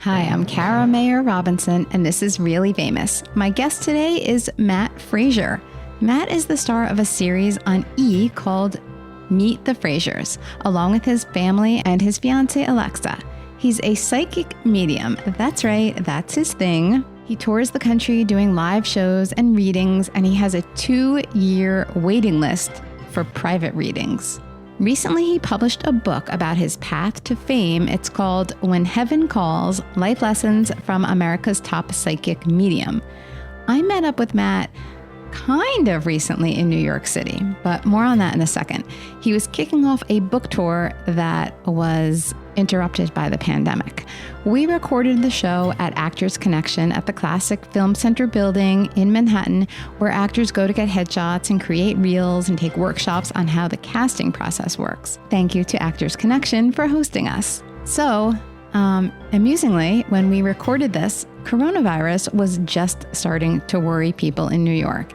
Hi, I'm Kara Mayer Robinson, and this is Really Famous. My guest today is Matt Fraser. Matt is the star of a series on E! Called Meet the Frasers, along with his family and his fiancée Alexa. He's a psychic medium. That's right, that's his thing. He tours the country doing live shows and readings, and he has a 2-year waiting list for private readings. Recently, he published a book about his path to fame. It's called When Heaven Calls: Life Lessons from America's Top Psychic Medium. I met up with Matt kind of recently in New York City, but more on that in a second. He was kicking off a book tour that was interrupted by the pandemic. We recorded the show at Actors Connection at the Classic Film Center building in Manhattan, where actors go to get headshots and create reels and take workshops on how the casting process works. Thank you to Actors Connection for hosting us. So, amusingly, when we recorded this, coronavirus was just starting to worry people in New York.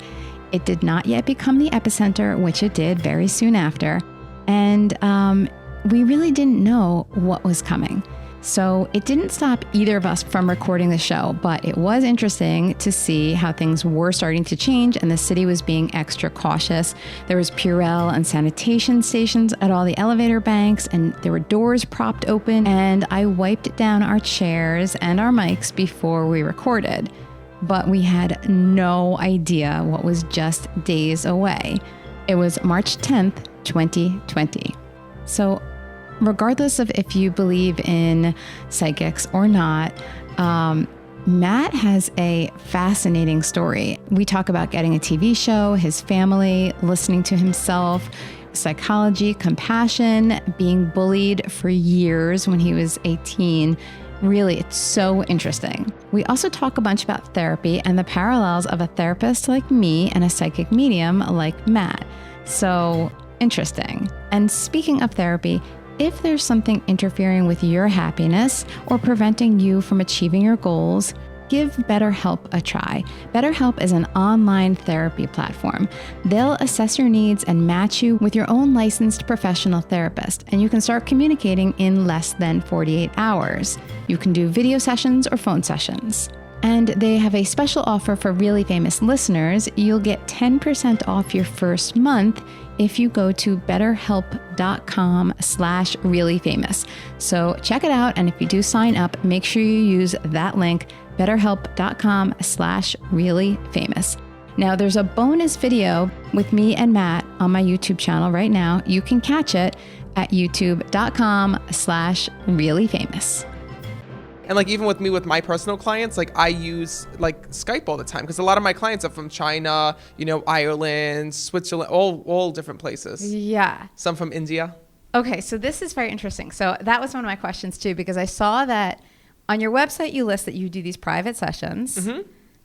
It did not yet become the epicenter, which it did very soon after. And we really didn't know what was coming. So it didn't stop either of us from recording the show, but it was interesting to see how things were starting to change and the city was being extra cautious. There was Purell and sanitation stations at all the elevator banks, and there were doors propped open, and I wiped down our chairs and our mics before we recorded. But we had no idea what was just days away. It was March 10th, 2020. So regardless of if you believe in psychics or not, Matt has a fascinating story. We talk about getting a TV show, his family, listening to himself, psychology, compassion, being bullied for years when he was 18. Really, it's so interesting. We also talk a bunch about therapy and the parallels of a therapist like me and a psychic medium like Matt. So interesting. And speaking of therapy, if there's something interfering with your happiness or preventing you from achieving your goals, give BetterHelp a try. BetterHelp is an online therapy platform. They'll assess your needs and match you with your own licensed professional therapist, and you can start communicating in less than 48 hours. You can do video sessions or phone sessions. And they have a special offer for Really Famous listeners. You'll get 10% off your first month if you go to betterhelp.com/reallyfamous. So check it out. And if you do sign up, make sure you use that link, betterhelp.com/reallyfamous. Now there's a bonus video with me and Matt on my YouTube channel right now. You can catch it at youtube.com/reallyfamous. And like even with me, with my personal clients, like I use like Skype all the time because a lot of my clients are from China, Ireland, Switzerland, all different places. Yeah. Some from India. Okay, so this is very interesting. So that was one of my questions too, because I saw that on your website you list that you do these private sessions,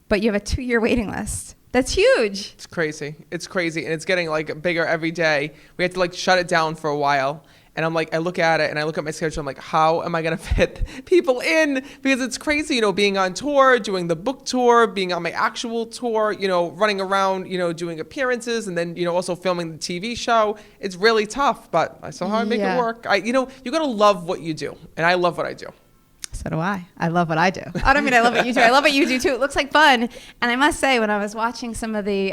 but you have a 2-year waiting list. That's huge. It's crazy. It's crazy. And it's getting like bigger every day. We had to like shut it down for a while. And I'm like, I look at it and I look at my schedule. I'm like, how am I going to fit people in? Because it's crazy, being on tour, doing the book tour, being on my actual tour, running around, doing appearances, and then, also filming the TV show. It's really tough, but I saw how I make it work. You got to love what you do. And I love what I do. So do I. I love what I do. I don't mean I love what you do. I love what you do too. It looks like fun. And I must say, when I was watching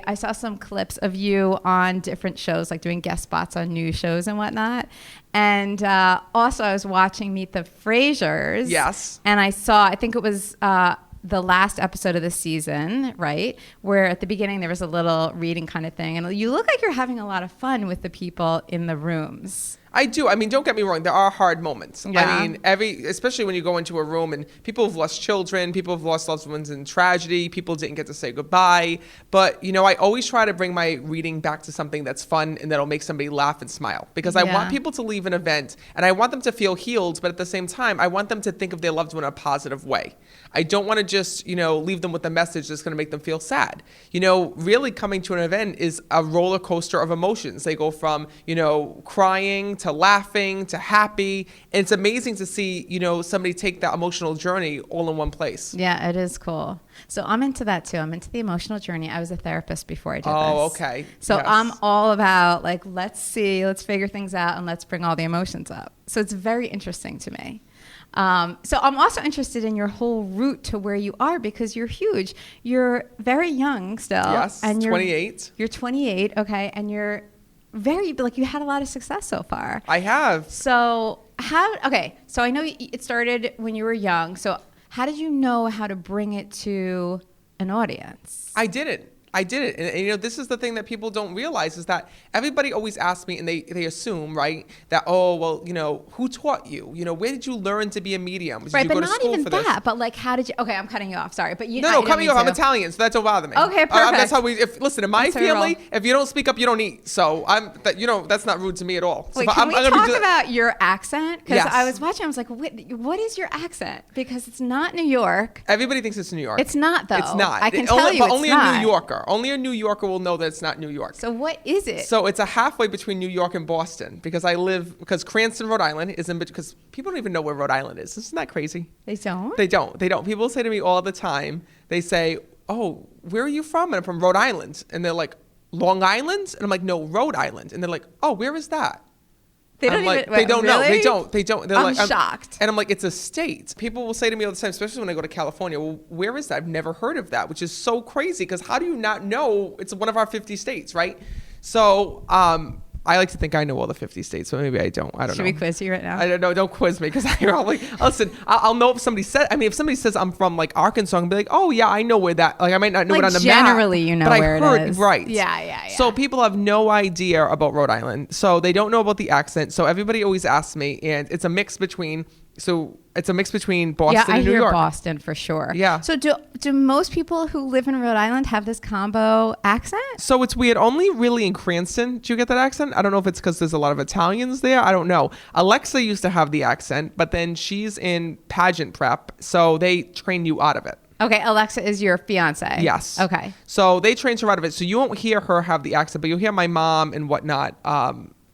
I saw some clips of you on different shows, like doing guest spots on news shows and whatnot. And also I was watching Meet the Frasers. Yes. And I think it was the last episode of the season, right? Where at the beginning there was a little reading kind of thing. And you look like you're having a lot of fun with the people in the rooms. I do. I mean, don't get me wrong. There are hard moments. Yeah. I mean, especially when you go into a room and people have lost children, people have lost loved ones in tragedy, people didn't get to say goodbye. But, I always try to bring my reading back to something that's fun and that'll make somebody laugh and smile. Because I want people to leave an event and I want them to feel healed, but at the same time, I want them to think of their loved one in a positive way. I don't want to just, leave them with a message that's going to make them feel sad. Really coming to an event is a roller coaster of emotions. They go from, crying to laughing to happy. And it's amazing to see, somebody take that emotional journey all in one place. Yeah, it is cool. So I'm into that too. I'm into the emotional journey. I was a therapist before I did this. Oh, okay. So yes. I'm all about let's figure things out and let's bring all the emotions up. So it's very interesting to me. So I'm also interested in your whole route to where you are because you're huge. You're very young still. Yes, and 28. You're 28, okay, and you're you had a lot of success so far. I have. So so I know it started when you were young. So how did you know how to bring it to an audience? I did it. And this is the thing that people don't realize is that everybody always asks me and they assume, right, that, oh, well, who taught you? Where did you learn to be a medium? Did right, you but go to not school even for that. this? But like, how did you, okay, I'm cutting you off. Sorry. But No, cut me off. I'm Italian, so that don't bother me. Okay, perfect. That's how listen, in my family, if you don't speak up, you don't eat. So that's not rude to me at all. So wait, can we talk about your accent? Because yes. I was watching, I was like, what is your accent? Because it's not New York. Everybody thinks it's New York. It's not, though. It's not. I can tell you but it's only not. a New Yorker. Only a New Yorker will know that it's not New York. So what is it? So it's a halfway between New York and Boston because Cranston, Rhode Island because people don't even know where Rhode Island is. Isn't that crazy? They don't? They don't. People say to me all the time, they say, oh, where are you from? And I'm from Rhode Island. And they're like, Long Island? And I'm like, no, Rhode Island. And they're like, oh, where is that? They don't they don't know. Really? They don't. They're I'm shocked. And I'm like, it's a state. People will say to me all the time, especially when I go to California, well, where is that? I've never heard of that, which is so crazy because how do you not know it's one of our 50 states, right? So I like to think I know all the 50 states, but maybe I don't. I don't know. Should we quiz you right now? I don't know. Don't quiz me because listen, I'll know if somebody said, if somebody says I'm from like Arkansas, I'm be like, oh yeah, I know where that, like I might not know it on the map. Generally, you know but where it is. Right. Yeah. So people have no idea about Rhode Island. So they don't know about the accent. So everybody always asks me, and it's a mix between Boston and New York. Yeah, I hear Boston for sure. Yeah. So do most people who live in Rhode Island have this combo accent? So it's weird. Only really in Cranston do you get that accent. I don't know if it's because there's a lot of Italians there. I don't know. Alexa used to have the accent, but then she's in pageant prep, so they train you out of it. Okay, Alexa is your fiance. Yes. Okay. So they train her out of it. So you won't hear her have the accent, but you'll hear my mom and whatnot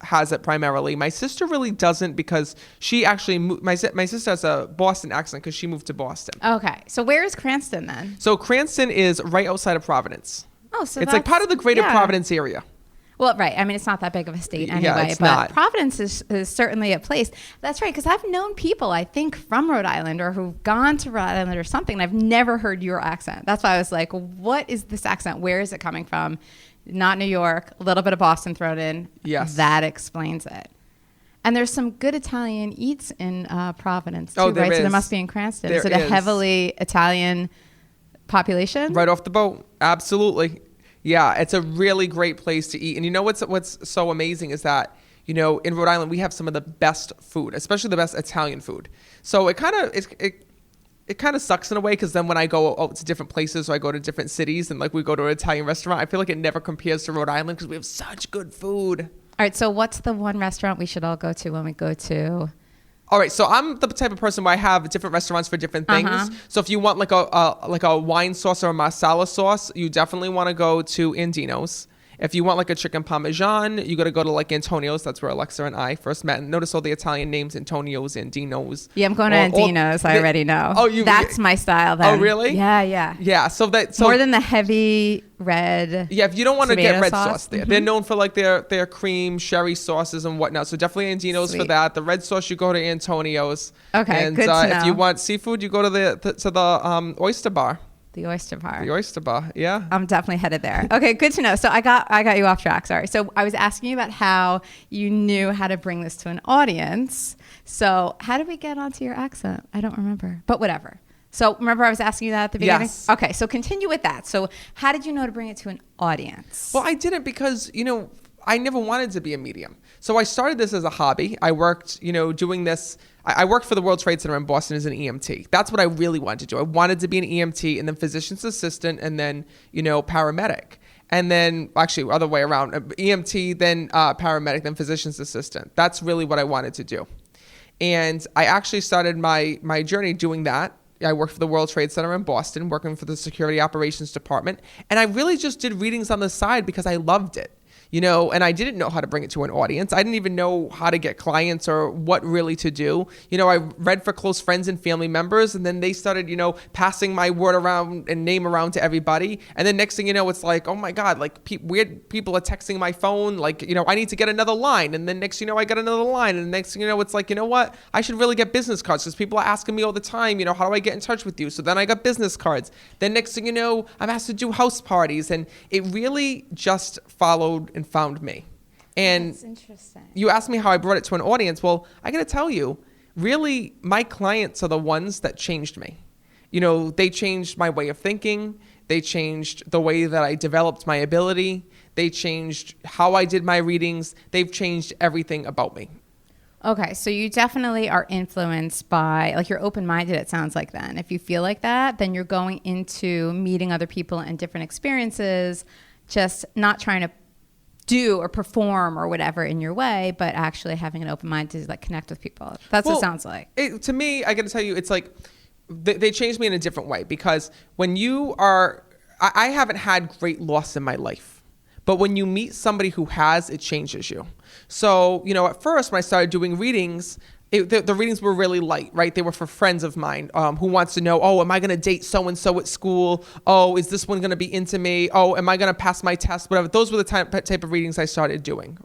has it primarily. My sister really doesn't because she actually my sister has a Boston accent because she moved to Boston. Okay. So where is Cranston then? So Cranston is right outside of Providence. Oh, so it's like part of the greater Providence area. Well, right. I mean, it's not that big of a state anyway, yeah, it's but not. Providence is certainly a place. That's right, because I've known people, I think, from Rhode Island or who've gone to Rhode Island or something, and I've never heard your accent. That's why I was like, what is this accent? Where is it coming from? Not New York, a little bit of Boston thrown in. Yes. That explains it. And there's some good Italian eats in Providence, too, there right? is. So there must be in Cranston. There is it a heavily Italian population? Right off the boat. Absolutely. Yeah, it's a really great place to eat. And you know what's so amazing is that, in Rhode Island, we have some of the best food, especially the best Italian food. So it kind of sucks in a way because then when I go out to different places or I go to different cities and like we go to an Italian restaurant, I feel like it never compares to Rhode Island because we have such good food. All right, so what's the one restaurant we should all go to when we go to... All right, so I'm the type of person where I have different restaurants for different things. Uh-huh. So if you want like a wine sauce or a marsala sauce, you definitely want to go to Andino's. If you want like a chicken parmesan, you got to go to like Antonio's. That's where Alexa and I first met. And notice all the Italian names: Antonio's, Andino's. Yeah, I'm going to Andino's. I already know. Oh, that's my style. Then. Oh, really? Yeah. Yeah. So more than the heavy red. Yeah, if you don't want to get red sauce there, mm-hmm. They're known for like their cream sherry sauces and whatnot. So definitely Andino's for that. The red sauce, you go to Antonio's. Okay, and good to know. If you want seafood, you go to the oyster bar. The oyster bar. The oyster bar, yeah. I'm definitely headed there. Okay, good to know. So I got you off track. Sorry. So I was asking you about how you knew how to bring this to an audience. So how did we get onto your accent? I don't remember, but whatever. So remember I was asking you that at the beginning? Yes. Okay, so continue with that. So how did you know to bring it to an audience? Well, I didn't because, I never wanted to be a medium. So I started this as a hobby. I worked, doing this. I worked for the World Trade Center in Boston as an EMT. That's what I really wanted to do. I wanted to be an EMT and then physician's assistant and then, paramedic. And then actually other way around, EMT, then paramedic, then physician's assistant. That's really what I wanted to do. And I actually started my journey doing that. I worked for the World Trade Center in Boston, working for the Security Operations Department. And I really just did readings on the side because I loved it. and I didn't know how to bring it to an audience. I didn't even know how to get clients or what really to do. I read for close friends and family members, and then they started, passing my word around and name around to everybody. And then next thing you know, it's like, oh my God, like weird people are texting my phone, like, I need to get another line. And then next thing you know, I got another line. And next thing you know, it's like, you know what? I should really get business cards because people are asking me all the time, how do I get in touch with you? So then I got business cards. Then next thing you know, I'm asked to do house parties. And it really just followed and found me. And that's interesting. You asked me how I brought it to an audience. Well, I got to tell you, really, my clients are the ones that changed me. They changed my way of thinking. They changed the way that I developed my ability. They changed how I did my readings. They've changed everything about me. Okay, so you definitely are influenced by, like, you're open-minded, it sounds like then. If you feel like that, then you're going into meeting other people and different experiences, just not trying to do or perform or whatever in your way, but actually having an open mind to like connect with people. That's what it sounds like. To me, I got to tell you, it's like they changed me in a different way, because when you are, I haven't had great loss in my life, but when you meet somebody who has, it changes you. So, at first when I started doing readings, the readings were really light, right? They were for friends of mine who wants to know, oh, am I going to date so-and-so at school? Oh, is this one going to be into me? Oh, am I going to pass my test? Whatever. Those were the type of readings I started doing.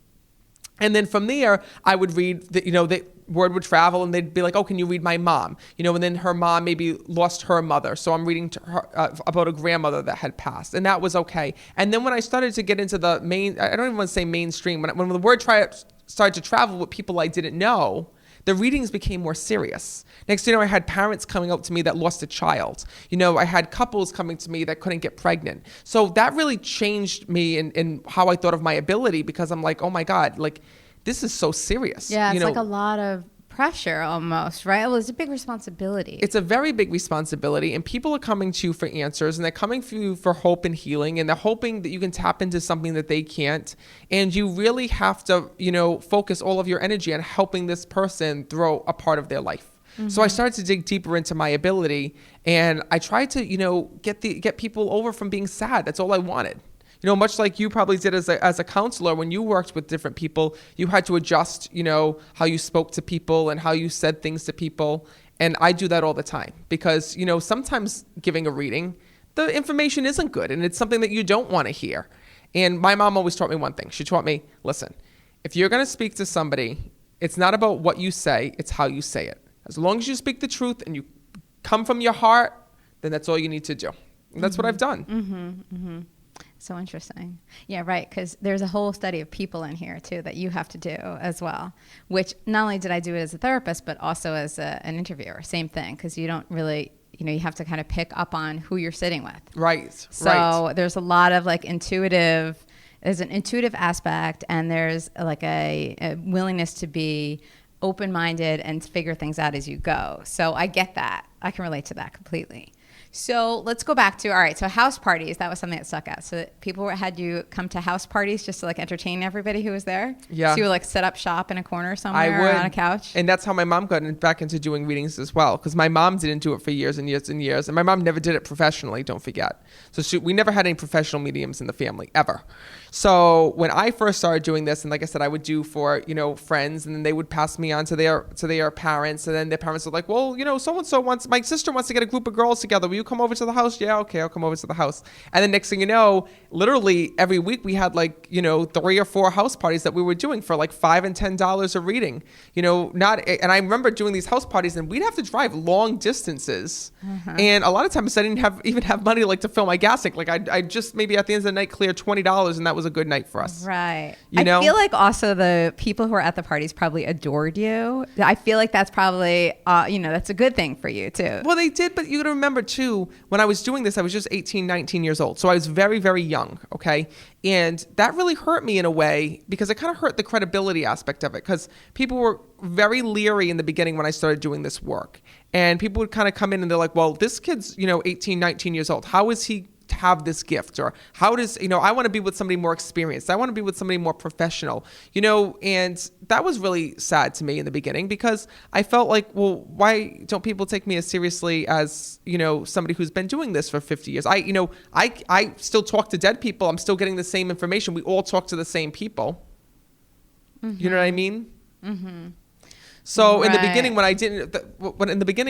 And then from there, I would read, the word would travel and they'd be like, oh, can you read my mom? And then her mom maybe lost her mother. So I'm reading to her about a grandmother that had passed. And that was okay. And then when I started to get into the I don't even want to say mainstream, when the word started to travel with people I didn't know, the readings became more serious. Next, I had parents coming up to me that lost a child. I had couples coming to me that couldn't get pregnant. So that really changed me in how I thought of my ability, because I'm like, oh my God, like this is so serious. Yeah, it's like a lot of pressure almost, right? Well, it's a big responsibility. It's a very big responsibility, and people are coming to you for answers, and they're coming to you for hope and healing, and they're hoping that you can tap into something that they can't. And you really have to, focus all of your energy on helping this person through a part of their life. Mm-hmm. So I started to dig deeper into my ability, and I tried to, get people over from being sad. That's all I wanted. Much like you probably did as a counselor, when you worked with different people, you had to adjust, how you spoke to people and how you said things to people. And I do that all the time because, sometimes giving a reading, the information isn't good and it's something that you don't want to hear. And my mom always taught me one thing. She taught me, listen, if you're going to speak to somebody, it's not about what you say, it's how you say it. As long as you speak the truth and you come from your heart, then that's all you need to do. And that's what I've done. Mm-hmm, mm-hmm. So interesting. Yeah, right. Because there's a whole study of people in here, too, that you have to do as well, which not only did I do it as a therapist, but also as an interviewer. Same thing, because you don't really, you have to kind of pick up on who you're sitting with. Right. So there's a lot of like there's an intuitive aspect, and there's like a willingness to be open-minded and figure things out as you go. So I get that. I can relate to that completely. So let's go back to, all right, so house parties, that was something that stuck out. So people had you come to house parties just to like entertain everybody who was there? Yeah. So you would like set up shop in a corner somewhere on a couch? And that's how my mom got back into doing readings as well, because my mom didn't do it for years and years and years. And my mom never did it professionally, don't forget. So we never had any professional mediums in the family, ever. So when I first started doing this, and like I said, I would do for, friends, and then they would pass me on to their parents, and then their parents were like, well, so-and-so my sister wants to get a group of girls together. Will you come over to the house? Yeah, okay, I'll come over to the house. And then next thing you know, literally every week we had 3 or 4 house parties that we were doing for like $5 and $10 a reading. And I remember doing these house parties, and we'd have to drive long distances. Uh-huh. And a lot of times I didn't even have money to fill my gas tank. Like I just maybe at the end of the night cleared $20, and that was a good night for us. Right. I feel like also the people who were at the parties probably adored you. I feel like that's probably, that's a good thing for you too. Well, they did, but you got to remember too, when I was doing this, I was just 18, 19 years old. So I was very, very young. Okay. And that really hurt me in a way, because it kind of hurt the credibility aspect of it, because people were very leery in the beginning when I started doing this work. And people would kind of come in and they're like, well, this kid's, 18, 19 years old. How have this gift? Or how does, I want to be with somebody more experienced. I want to be with somebody more professional, and that was really sad to me in the beginning because I felt like, well, why don't people take me as seriously as, somebody who's been doing this for 50 years? I still talk to dead people. I'm still getting the same information. We all talk to the same people. Mm-hmm. You know what I mean? Mm-hmm. So in the beginning,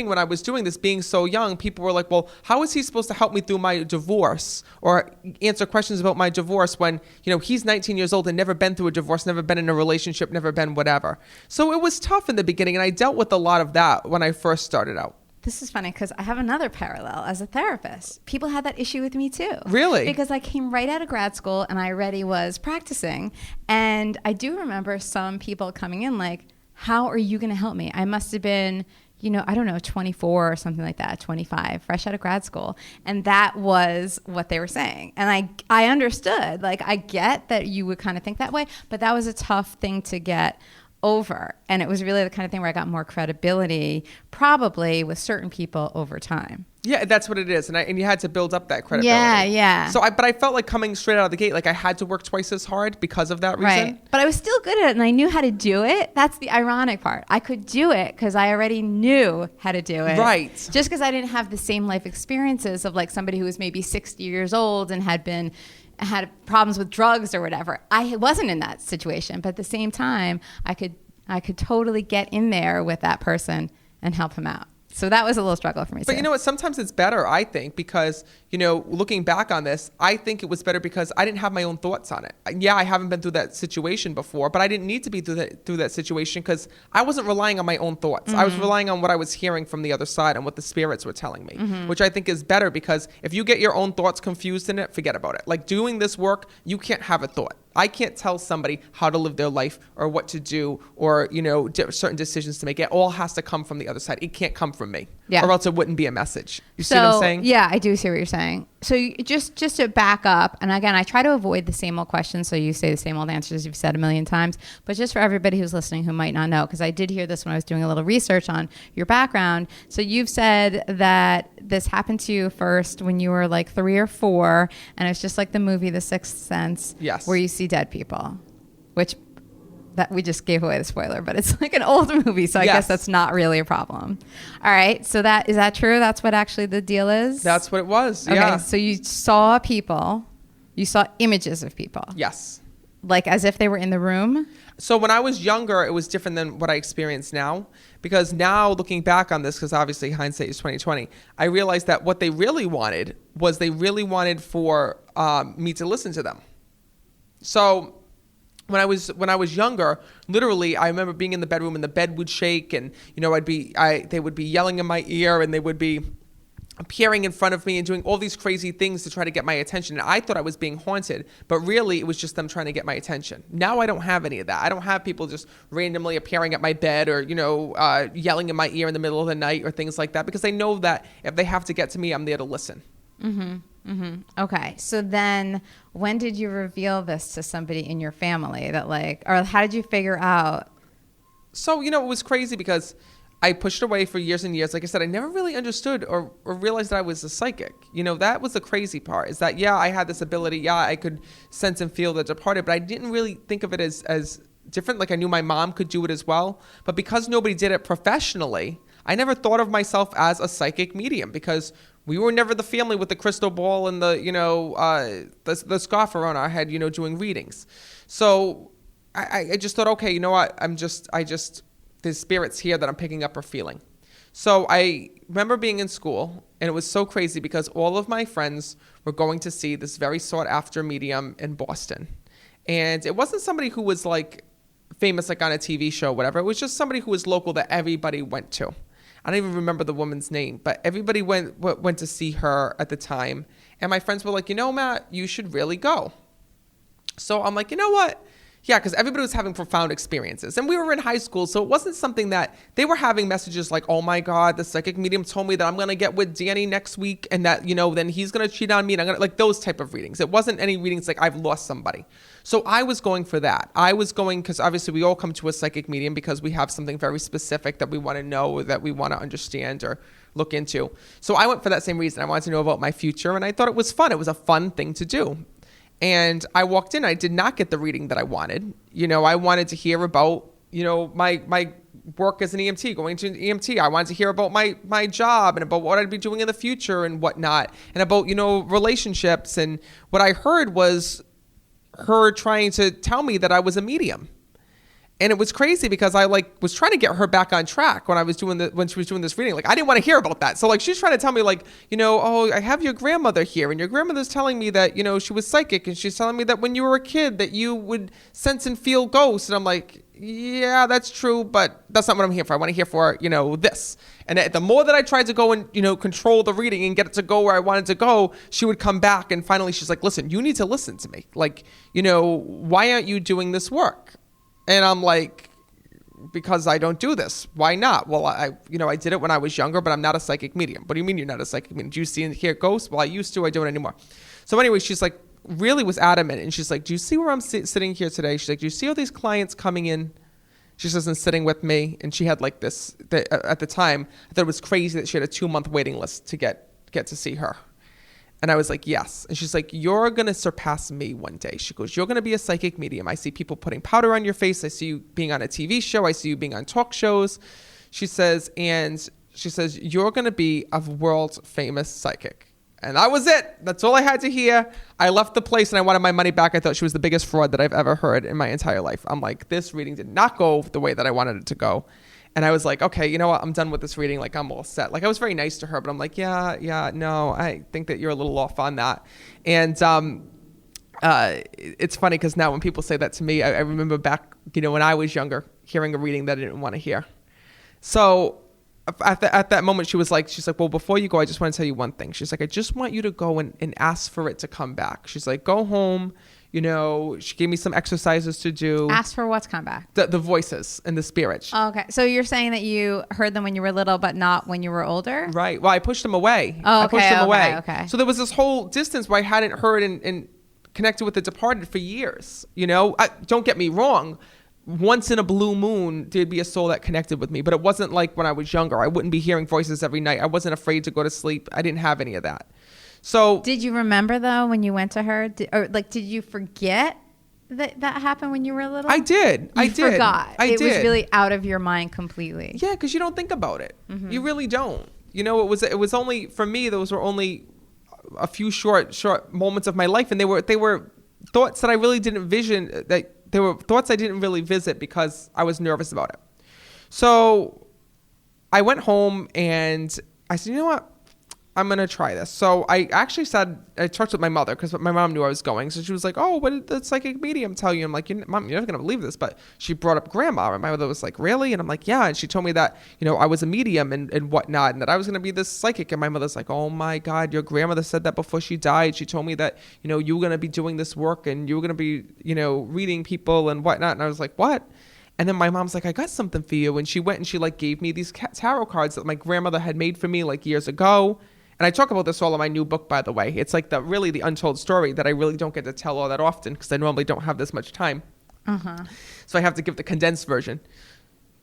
when I was doing this, being so young, people were like, well, how is he supposed to help me through my divorce or answer questions about my divorce when, he's 19 years old and never been through a divorce, never been in a relationship, never been whatever. So it was tough in the beginning. And I dealt with a lot of that when I first started out. This is funny because I have another parallel as a therapist. People had that issue with me too. Really? Because I came right out of grad school and I already was practicing. And I do remember some people coming in like, how are you going to help me? I must have been, 24 or something like that, 25, fresh out of grad school. And that was what they were saying. And I understood, like, I get that you would kind of think that way, but that was a tough thing to get over. And it was really the kind of thing where I got more credibility, probably with certain people over time. Yeah, that's what it is. And you had to build up that credibility. Yeah. So but I felt like coming straight out of the gate, like I had to work twice as hard because of that reason. Right. But I was still good at it and I knew how to do it. That's the ironic part. I could do it because I already knew how to do it. Right. Just because I didn't have the same life experiences of like somebody who was maybe 60 years old and had problems with drugs or whatever. I wasn't in that situation. But at the same time, I could totally get in there with that person and help him out. So that was a little struggle for me. But you know what? Sometimes it's better, I think, because, looking back on this, I think it was better because I didn't have my own thoughts on it. Yeah, I haven't been through that situation before, but I didn't need to be through that situation because I wasn't relying on my own thoughts. Mm-hmm. I was relying on what I was hearing from the other side and what the spirits were telling me, mm-hmm. which I think is better because if you get your own thoughts confused in it, forget about it. Like doing this work, you can't have a thought. I can't tell somebody how to live their life or what to do or, certain decisions to make. It all has to come from the other side. It can't come from me or else it wouldn't be a message. You see what I'm saying? Yeah, I do see what you're saying. So just to back up, and again, I try to avoid the same old questions so you say the same old answers you've said a million times, but just for everybody who's listening who might not know, because I did hear this when I was doing a little research on your background. So you've said that this happened to you first when you were like 3 or 4, and it's just like the movie The Sixth Sense, yes, where you see dead people, which that we just gave away the spoiler, but it's like an old movie, so I guess that's not really a problem. All right, so is that true? That's what actually the deal is? That's what it was, okay, yeah. So you saw people, you saw images of people. Yes. Like as if they were in the room? So when I was younger, it was different than what I experience now. Because now looking back on this, because obviously hindsight is 20/20, I realized that what they really wanted was for me to listen to them. So when I was younger, literally, I remember being in the bedroom and the bed would shake, and they would be yelling in my ear, and they would be appearing in front of me and doing all these crazy things to try to get my attention. And I thought I was being haunted, but really it was just them trying to get my attention. Now I don't have any of that. I don't have people just randomly appearing at my bed or yelling in my ear in the middle of the night or things like that, because I know that if they have to get to me, I'm there to listen. Mm-hmm. Mm-hmm. Okay. So then when did you reveal this to somebody in your family or how did you figure out? So, it was crazy because I pushed away for years and years. Like I said, I never really understood or realized that I was a psychic. That was the crazy part, is that, I had this ability. I could sense and feel the departed, but I didn't really think of it as different. Like I knew my mom could do it as well. But because nobody did it professionally, I never thought of myself as a psychic medium because we were never the family with the crystal ball and the scarf around our head, doing readings. So I just thought, okay, you know what? There's spirits here that I'm picking up or feeling. So I remember being in school, and it was so crazy because all of my friends were going to see this very sought after medium in Boston. And it wasn't somebody who was like famous, like on a TV show, whatever. It was just somebody who was local that everybody went to. I don't even remember the woman's name, but everybody went to see her at the time. And my friends were like, Matt, you should really go. So I'm like, you know what? Yeah, because everybody was having profound experiences. And we were in high school, so it wasn't something that they were having messages like, oh my God, the psychic medium told me that I'm going to get with Danny next week and that, then he's going to cheat on me. And I'm going to, like, those type of readings. It wasn't any readings like I've lost somebody. So I was going for that. I was going, because obviously we all come to a psychic medium because we have something very specific that we want to know or that we want to understand or look into. So I went for that same reason. I wanted to know about my future, and I thought it was fun. It was a fun thing to do. And I walked in, I did not get the reading that I wanted. I wanted to hear about, my work as an EMT, going to an EMT. I wanted to hear about my job and about what I'd be doing in the future and whatnot, and about, relationships. And what I heard was her trying to tell me that I was a medium. And it was crazy because I was trying to get her back on track when she was doing this reading. Like, I didn't want to hear about that. So she's trying to tell me oh, I have your grandmother here, and your grandmother's telling me that, she was psychic, and she's telling me that when you were a kid that you would sense and feel ghosts. And I'm like, yeah, that's true, but that's not what I'm here for. I want to hear for, this. And the more that I tried to go and, control the reading and get it to go where I wanted to go, she would come back. And finally she's like, listen, you need to listen to me. Why aren't you doing this work? And I'm like, because I don't do this. Why not? Well, I did it when I was younger, but I'm not a psychic medium. What do you mean you're not a psychic medium? Do you see and hear ghosts? Well, I used to. I don't anymore. So anyway, she's like, really was adamant. And she's like, do you see where I'm sitting here today? She's like, do you see all these clients coming in? She says, and sitting with me. And she had at the time, I thought it was crazy that she had a 2-month waiting list to get to see her. And I was like, yes. And she's like, you're going to surpass me one day. She goes, you're going to be a psychic medium. I see people putting powder on your face. I see you being on a TV show. I see you being on talk shows. She says, you're going to be a world famous psychic. And that was it. That's all I had to hear. I left the place and I wanted my money back. I thought she was the biggest fraud that I've ever heard in my entire life. I'm like, this reading did not go the way that I wanted it to go. And I was like, okay, you know what? I'm done with this reading. I'm all set. I was very nice to her, but I'm like, yeah, no, I think that you're a little off on that. And it's funny because now when people say that to me, I remember back, when I was younger, hearing a reading that I didn't want to hear. So at that moment, she's like, well, before you go, I just want to tell you one thing. She's like, I just want you to go and ask for it to come back. She's like, go home. She gave me some exercises to do. Ask for what's come back? The voices and the spirits. Oh, okay. So you're saying that you heard them when you were little, but not when you were older? Right. Well, I pushed them away. Oh, okay. I pushed them away. Okay. So there was this whole distance where I hadn't heard and connected with the departed for years. Don't get me wrong. Once in a blue moon, there'd be a soul that connected with me. But it wasn't like when I was younger. I wouldn't be hearing voices every night. I wasn't afraid to go to sleep. I didn't have any of that. So did you remember though when you went to her, did you forget that happened when you were little? I did. I forgot. It was really out of your mind completely. Yeah, because you don't think about it. Mm-hmm. You really don't. It was only for me. Those were only a few short moments of my life, and they were thoughts that I really didn't vision. That they were thoughts I didn't really visit because I was nervous about it. So I went home and I said, you know what? I'm going to try this. So I actually I talked with my mother because my mom knew I was going. So she was like, oh, what did the psychic medium tell you? I'm like, Mom, you're never going to believe this. But she brought up grandma. And my mother was like, really? And I'm like, yeah. And she told me that, I was a medium and whatnot, and that I was going to be this psychic. And my mother's like, oh my God, your grandmother said that before she died. She told me that, you were going to be doing this work and you were going to be, reading people and whatnot. And I was like, what? And then my mom's like, I got something for you. And she went and she gave me these tarot cards that my grandmother had made for me years ago. And I talk about this all in my new book, by the way. It's the untold story that I really don't get to tell all that often because I normally don't have this much time. Uh-huh. So I have to give the condensed version.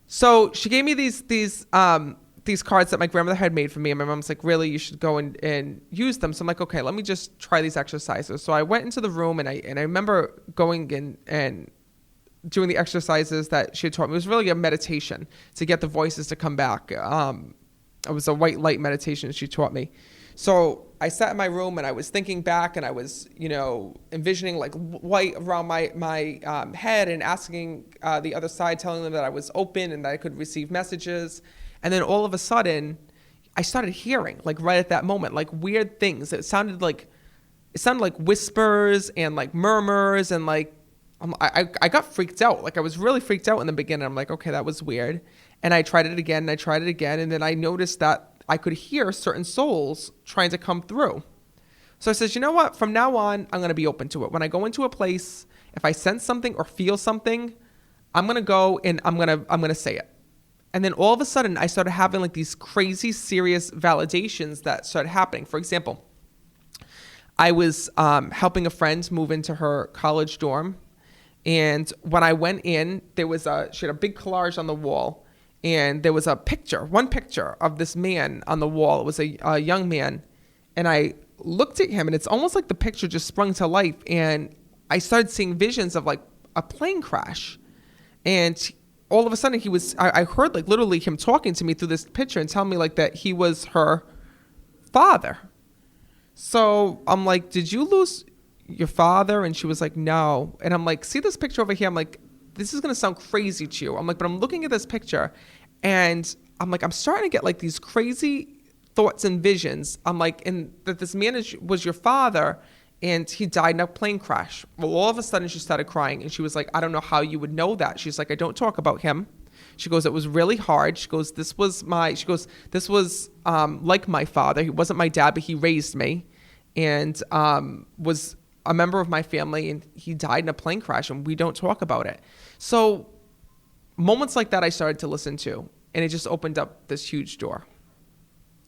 So she gave me these cards that my grandmother had made for me. And my mom's like, really, you should go and use them. So I'm like, okay, let me just try these exercises. So I went into the room and I remember going in and doing the exercises that she had taught me. It was really a meditation to get the voices to come back. It was a white light meditation she taught me. So I sat in my room and I was thinking back and I was, envisioning white around my head and asking the other side, telling them that I was open and that I could receive messages. And then all of a sudden, I started hearing, right at that moment, weird things. It sounded like whispers and murmurs and I got freaked out. I was really freaked out in the beginning. I'm like, okay, that was weird. And I tried it again, and then I noticed that I could hear certain souls trying to come through. So I said, you know what? From now on, I'm going to be open to it. When I go into a place if I sense something or feel something, I'm going to go and I'm going to say it. And then all of a sudden I started having like these crazy serious validations that started happening. For example, I was helping a friend move into her college dorm. And when I went in, she had a big collage on the wall, and there was one picture of this man on the wall. It was a young man. And I looked at him, and it's almost like the picture just sprung to life. And I started seeing visions of like a plane crash. And all of a sudden I heard like literally him talking to me through this picture and telling me like that he was her father. So I'm like, did you lose your father? And she was like, no. And I'm like, see this picture over here? I'm like, this is going to sound crazy to you. I'm like, but I'm looking at this picture and I'm like, I'm starting to get like these crazy thoughts and visions. I'm like, and that this man was your father and he died in a plane crash. Well, all of a sudden she started crying and she was like, I don't know how you would know that. She's like, I don't talk about him. She goes, it was really hard. She goes, this was like my father. He wasn't my dad, but he raised me and was a member of my family, and he died in a plane crash, and we don't talk about it. So moments like that I started to listen to, and it just opened up this huge door.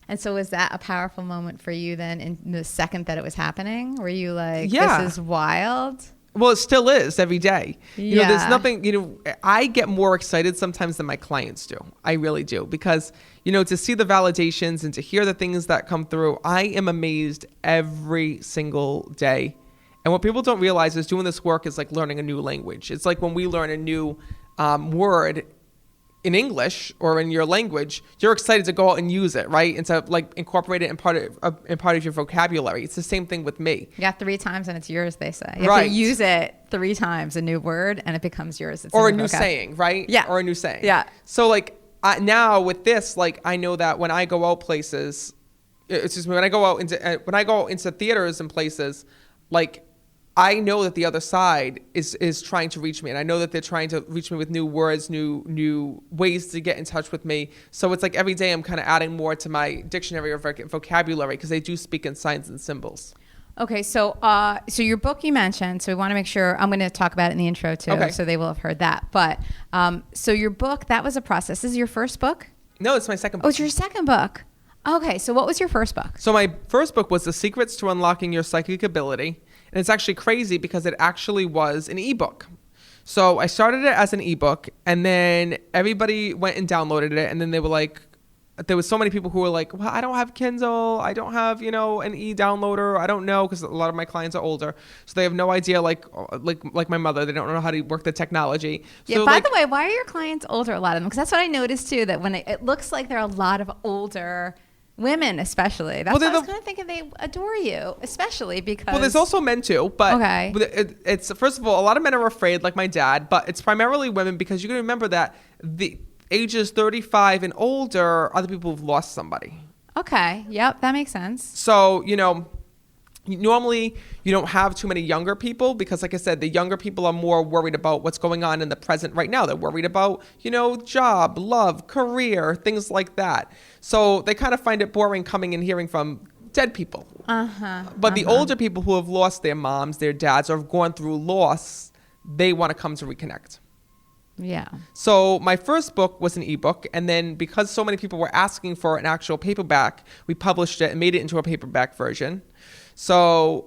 And so was that a powerful moment for you then in the second that it was happening? Were you like, yeah, this is wild? Well, it still is every day. You know, Yeah. there's nothing, I get more excited sometimes than my clients do. I really do. Because, to see the validations and to hear the things that come through, I am amazed every single day. And what people don't realize is doing this work is like learning a new language. It's like when we learn a new word in English or in your language, you're excited to go out and use it, right? And to like incorporate it in part of your vocabulary. It's the same thing with me. You got 3 times and it's yours, they say. You have Right. to use it 3 times, a new word, and it becomes yours. It's Or a in your new vocab. saying, right? Yeah. Or a new saying. Yeah. So like now with this, like I know that when I go out places, when I go out into theaters and places, like I know that the other side is trying to reach me, and I know that they're trying to reach me with new words, new ways to get in touch with me. So it's like every day I'm kind of adding more to my dictionary or vocabulary because they do speak in signs and symbols. Okay, so your book you mentioned, so we want to make sure, I'm going to talk about it in the intro too, Okay. so they will have heard that. But so your book, that was a process. This is your first book? No, it's my second book. Oh, it's your second book. Okay, so what was your first book? So my first book was The Secrets to Unlocking Your Psychic Ability. And it's actually crazy because it actually was an ebook. So I started it as an ebook, and then everybody went and downloaded it. And then they were like, there was so many people who were like, well, I don't have Kindle. I don't have, an e-downloader. I don't know, because a lot of my clients are older. So they have no idea, like my mother. They don't know how to work the technology. Yeah, So by the way, why are your clients older, a lot of them? Because that's what I noticed too, that when it looks like there are a lot of older women, especially. That's why I was kind of thinking they adore you, especially because... Well, there's also men too, but Okay. It's first of all, a lot of men are afraid, like my dad, but it's primarily women because you can remember that the ages 35 and older are the people who've lost somebody. Okay, yep, that makes sense. So, normally you don't have too many younger people because, like I said, the younger people are more worried about what's going on in the present right now. They're worried about, job, love, career, things like that. So they kind of find it boring coming and hearing from dead people. But the older people who have lost their moms, their dads, or have gone through loss, they want to come to reconnect. Yeah. So my first book was an ebook, and then because so many people were asking for an actual paperback, we published it and made it into a paperback version. So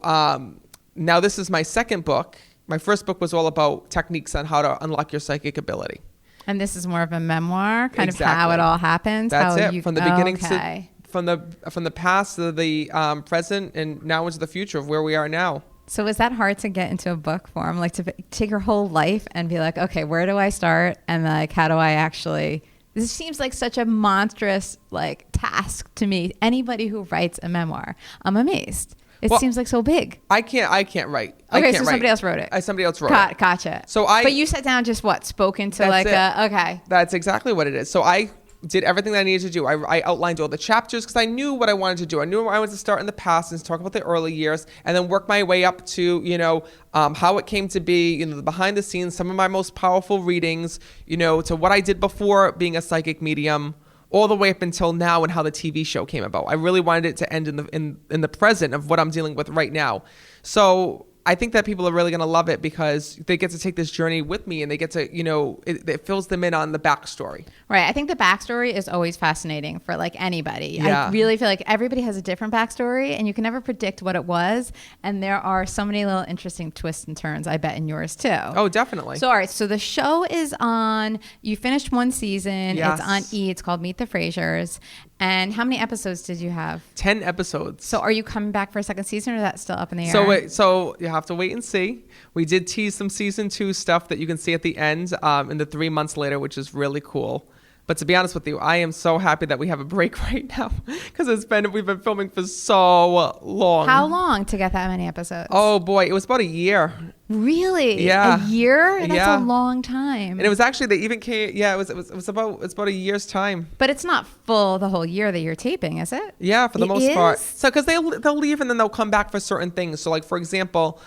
now this is my second book. My first book was all about techniques on how to unlock your psychic ability. And this is more of a memoir, kind Exactly. of how it all happens. That's how it, from the beginning okay. from the past to the present, and now into the future of where we are now. So was that hard to get into a book form? Like to take your whole life and be like, okay, where do I start? And like, how do I actually... This seems like such a monstrous task to me. Anybody who writes a memoir, I'm amazed. It seems like so big. I can't write. Okay, so somebody else wrote it. Somebody else wrote it. Gotcha. So But you sat down, just spoke into okay. That's exactly what it is. So I did everything that I needed to do. I outlined all the chapters because I knew what I wanted to do. I knew I wanted to start in the past and talk about the early years, and then work my way up to how it came to be, the behind the scenes, some of my most powerful readings, to what I did before being a psychic medium, all the way up until now and how the TV show came about. I really wanted it to end in the present of what I'm dealing with right now. So I think that people are really going to love it because they get to take this journey with me and they get to, it fills them in on the backstory. Right. I think the backstory is always fascinating for like anybody. Yeah. I really feel like everybody has a different backstory and you can never predict what it was. And there are so many little interesting twists and turns, I bet, in yours too. Oh, definitely. So, all right. So the show is on, you finished one season. Yes. It's on E! It's called Meet the Frasers. And how many episodes did you have? 10 episodes. So are you coming back for a second season or is that still up in the air? So you have to wait and see. We did tease some season 2 stuff that you can see at the end in the 3 months later, which is really cool. But to be honest with you, I am so happy that we have a break right now because we've been filming for so long. How long to get that many episodes? Oh boy, it was about a year. Really? Yeah. A year? That's Yeah. a long time. And it was actually, they even came, it's about a year's time. But it's not full the whole year that you're taping, is it? Yeah, for the It most part. is? So, because they'll leave and then they'll come back for certain things. So, like, for example,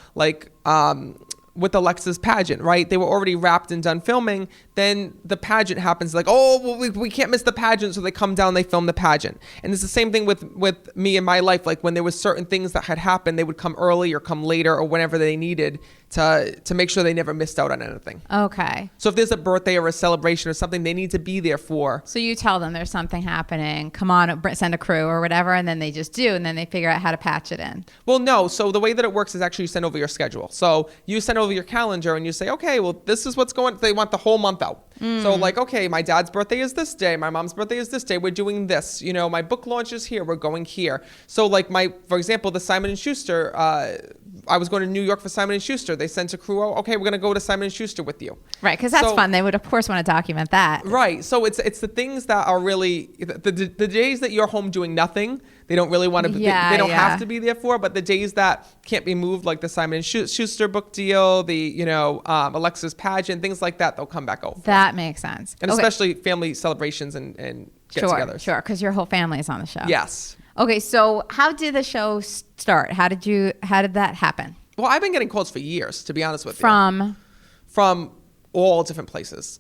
with Alexa's pageant, right? They were already wrapped and done filming. Then the pageant happens. Like, oh, well, we can't miss the pageant. So they come down, they film the pageant. And it's the same thing with me in my life. Like when there was certain things that had happened, they would come early or come later or whenever they needed to make sure they never missed out on anything. Okay. So if there's a birthday or a celebration or something, they need to be there for. So you tell them there's something happening. Come on, send a crew or whatever. And then they just do. And then they figure out how to patch it in. Well, no. So the way that it works is actually you send over your schedule. So you send over your calendar and you say, okay, well, this is what's going. They want the whole month out. So like, okay, my dad's birthday is this day. My mom's birthday is this day. We're doing this. My book launch is here. We're going here. So like for example, the Simon & Schuster, I was going to New York for Simon & Schuster. They sent a crew out. Okay, we're going to go to Simon & Schuster with you. Right, because that's fun. They would, of course, want to document that. Right. So it's the things that are really, the days that you're home doing nothing, they don't really want to, they don't have to be there for, but the days that can't be moved, like the Simon & Schuster book deal, the, Alexa's pageant, things like that, they'll come back over. That makes sense. And especially family celebrations and get-togethers. Sure, because your whole family is on the show. Yes. Okay, so how did the show start? How did that happen? Well, I've been getting calls for years, to be honest with you. From all different places,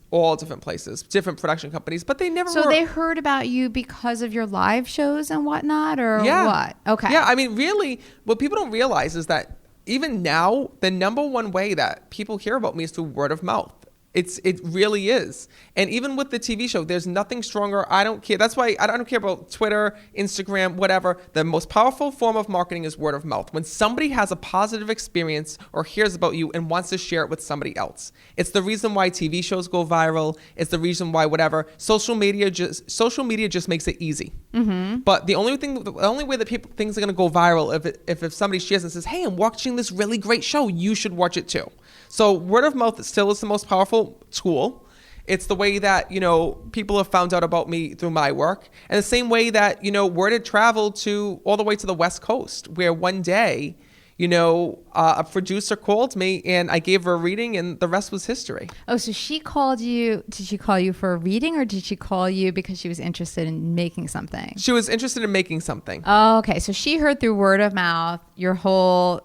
different production companies, but they never. So they heard about you because of your live shows and whatnot, or what? Okay. Yeah, I mean, really, what people don't realize is that even now, the number one way that people hear about me is through word of mouth. It really is. And even with the TV show, there's nothing stronger. I don't care. That's why I don't care about Twitter, Instagram, whatever. The most powerful form of marketing is word of mouth. When somebody has a positive experience or hears about you and wants to share it with somebody else. It's the reason why TV shows go viral. It's the reason why whatever. Social media just makes it easy. Mm-hmm. But the only way that things are going to go viral if somebody shares and says, hey, I'm watching this really great show, you should watch it too. So word of mouth still is the most powerful tool. It's the way that, people have found out about me through my work. And the same way that, word had traveled all the way to the West Coast, where one day, a producer called me and I gave her a reading and the rest was history. Oh, so she called you. Did she call you for a reading or did she call you because she was interested in making something? She was interested in making something. Oh, okay. So she heard through word of mouth your whole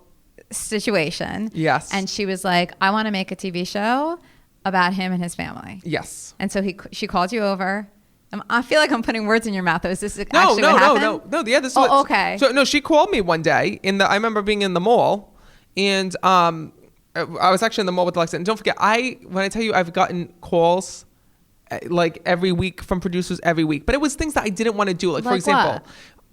situation. Yes. And she was like, I want to make a TV show about him and his family. Yes. And so she called you over. I feel like I'm putting words in your mouth. Is this actually what happened? No. Yeah, this is okay. So no, she called me one day I remember being in the mall and I was actually in the mall with Alexa. And don't forget, when I tell you I've gotten calls like every week from producers every week, but it was things that I didn't want to do. Like for example, what?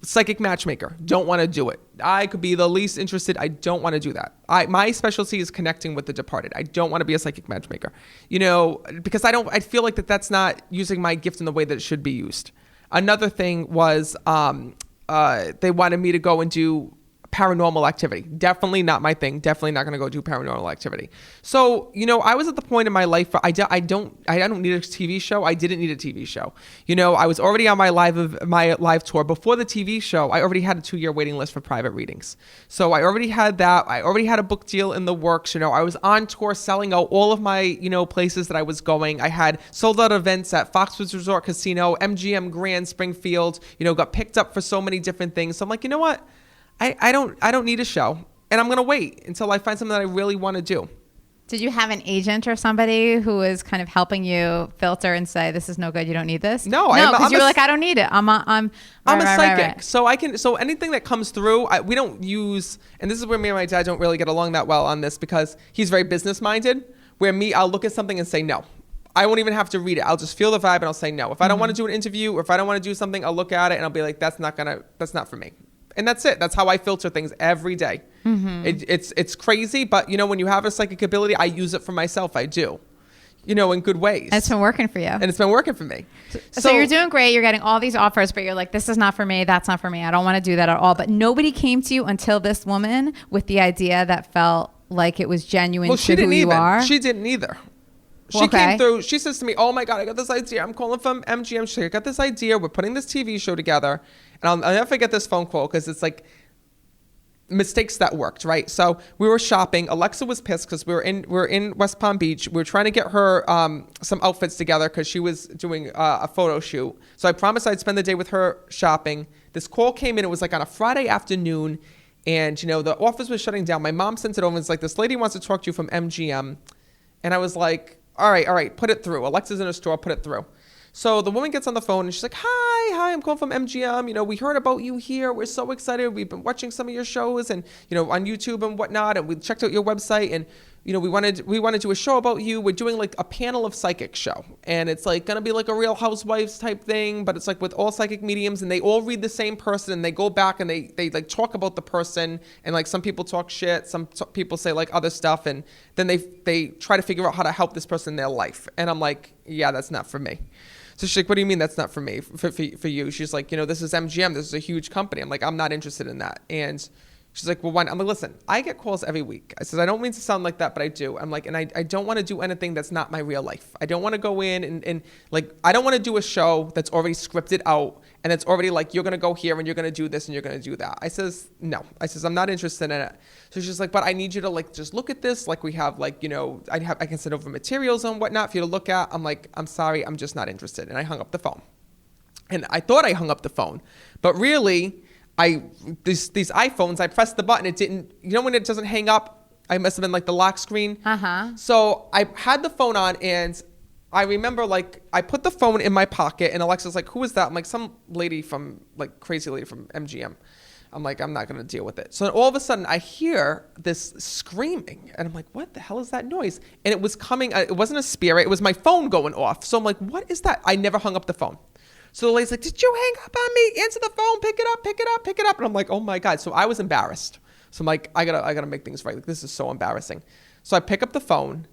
Psychic matchmaker, don't want to do it. I could be the least interested. I don't want to do that. My specialty is connecting with the departed. I don't want to be a psychic matchmaker, because I feel like that's not using my gift in the way that it should be used. Another thing was they wanted me to go and do paranormal activity. Definitely not my thing. Definitely not going to go do paranormal activity. So, I was at the point in my life where I don't need a TV show. I didn't need a TV show. I was already on my live tour. Before the TV show, I already had a 2-year waiting list for private readings. So I already had that. I already had a book deal in the works. I was on tour selling out all of my, places that I was going. I had sold out events at Foxwoods Resort Casino, MGM Grand Springfield, got picked up for so many different things. So I'm like, you know what? I don't need a show, and I'm going to wait until I find something that I really want to do. Did you have an agent or somebody who was kind of helping you filter and say, this is no good, you don't need this? No, because you were like, I don't need it. I'm a psychic. Right. So anything that comes through, we don't use, and this is where me and my dad don't really get along that well on this, because he's very business minded, where I'll look at something and say no. I won't even have to read it. I'll just feel the vibe and I'll say no. If I don't want to do an interview, or if I don't want to do something, I'll look at it and I'll be like, that's not for me. And that's it. That's how I filter things every day. It's crazy, but when you have a psychic ability, I use it for myself. I do, in good ways. And it's been working for you. And it's been working for me. So you're doing great. You're getting all these offers, but you're like, this is not for me. That's not for me. I don't want to do that at all. But nobody came to you until this woman with the idea that felt like it was genuine to who you are. She didn't either. She came through. She says to me, oh my God, I got this idea. I'm calling from MGM. She's like, I got this idea. We're putting this TV show together. And I'll never forget this phone call, because it's like mistakes that worked, right? So we were shopping. Alexa was pissed because we were in West Palm Beach. We were trying to get her some outfits together because she was doing a photo shoot. So I promised I'd spend the day with her shopping. This call came in. It was like on a Friday afternoon. And, the office was shutting down. My mom sent it over and it's like, this lady wants to talk to you from MGM. And I was like, all right, put it through. Alexa's in a store, put it through. So the woman gets on the phone and she's like, hi, I'm calling from MGM. We heard about you here. We're so excited. We've been watching some of your shows and, on YouTube and whatnot. And we checked out your website and, we want to do a show about you. We're doing like a panel of psychic show. And it's like going to be like a Real Housewives type thing, but it's like with all psychic mediums and they all read the same person and they go back and they like talk about the person. And like some people talk shit. Some people say like other stuff. And then they try to figure out how to help this person in their life. And I'm like, yeah, that's not for me. So she's like, what do you mean that's not for me, for you? She's like, this is MGM. This is a huge company. I'm like, I'm not interested in that. And she's like, well, why not? I'm like, listen, I get calls every week. I said, I don't mean to sound like that, but I do. I'm like, and I don't want to do anything that's not my real life. I don't want to go in and like, I don't want to do a show that's already scripted out and it's already like, you're going to go here and you're going to do this and you're going to do that. I says, no. I says, I'm not interested in it. So she's like, but I need you to like, just look at this. Like we have like, I can send over materials and whatnot for you to look at. I'm like, I'm sorry, I'm just not interested. And I hung up the phone. And I thought I hung up the phone, but really, these iPhones, I pressed the button, it didn't, when it doesn't hang up, I must have been like the lock screen. So I had the phone on and I remember like, I put the phone in my pocket and Alexa's like, who is that? I'm like, some lady from like crazy lady from MGM. I'm like, I'm not going to deal with it. So then all of a sudden I hear this screaming and I'm like, what the hell is that noise? And it was coming, it wasn't a spirit. It was my phone going off. So I'm like, what is that? I never hung up the phone. So the lady's like, did you hang up on me? Answer the phone, pick it up. And I'm like, oh my God. So I was embarrassed. So I'm like, I gotta make things right. Like, this is so embarrassing. So I pick up the phone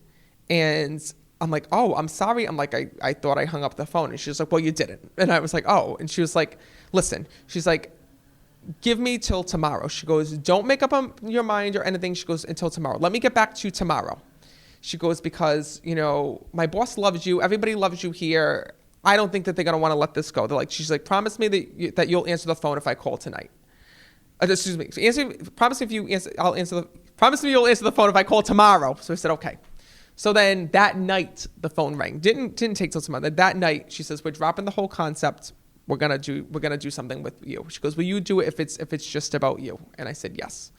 and I'm like, oh, I'm sorry. I'm like, I thought I hung up the phone. And she was like, well, you didn't. And I was like, oh. And she was like, listen, she's like, give me till tomorrow. She goes, don't make up on your mind or anything. She goes, until tomorrow. Let me get back to you tomorrow. She goes, because, my boss loves you. Everybody loves you here. I don't think that they're going to want to let this go. They're like, she's like, promise me that you'll answer the phone if I call tonight. Excuse me. Promise me you'll answer the phone if I call tomorrow. So I said, okay. So then that night the phone rang. Didn't take till tomorrow. That night she says, we're dropping the whole concept. We're gonna do something with you. She goes, will you do it if it's just about you? And I said, yes.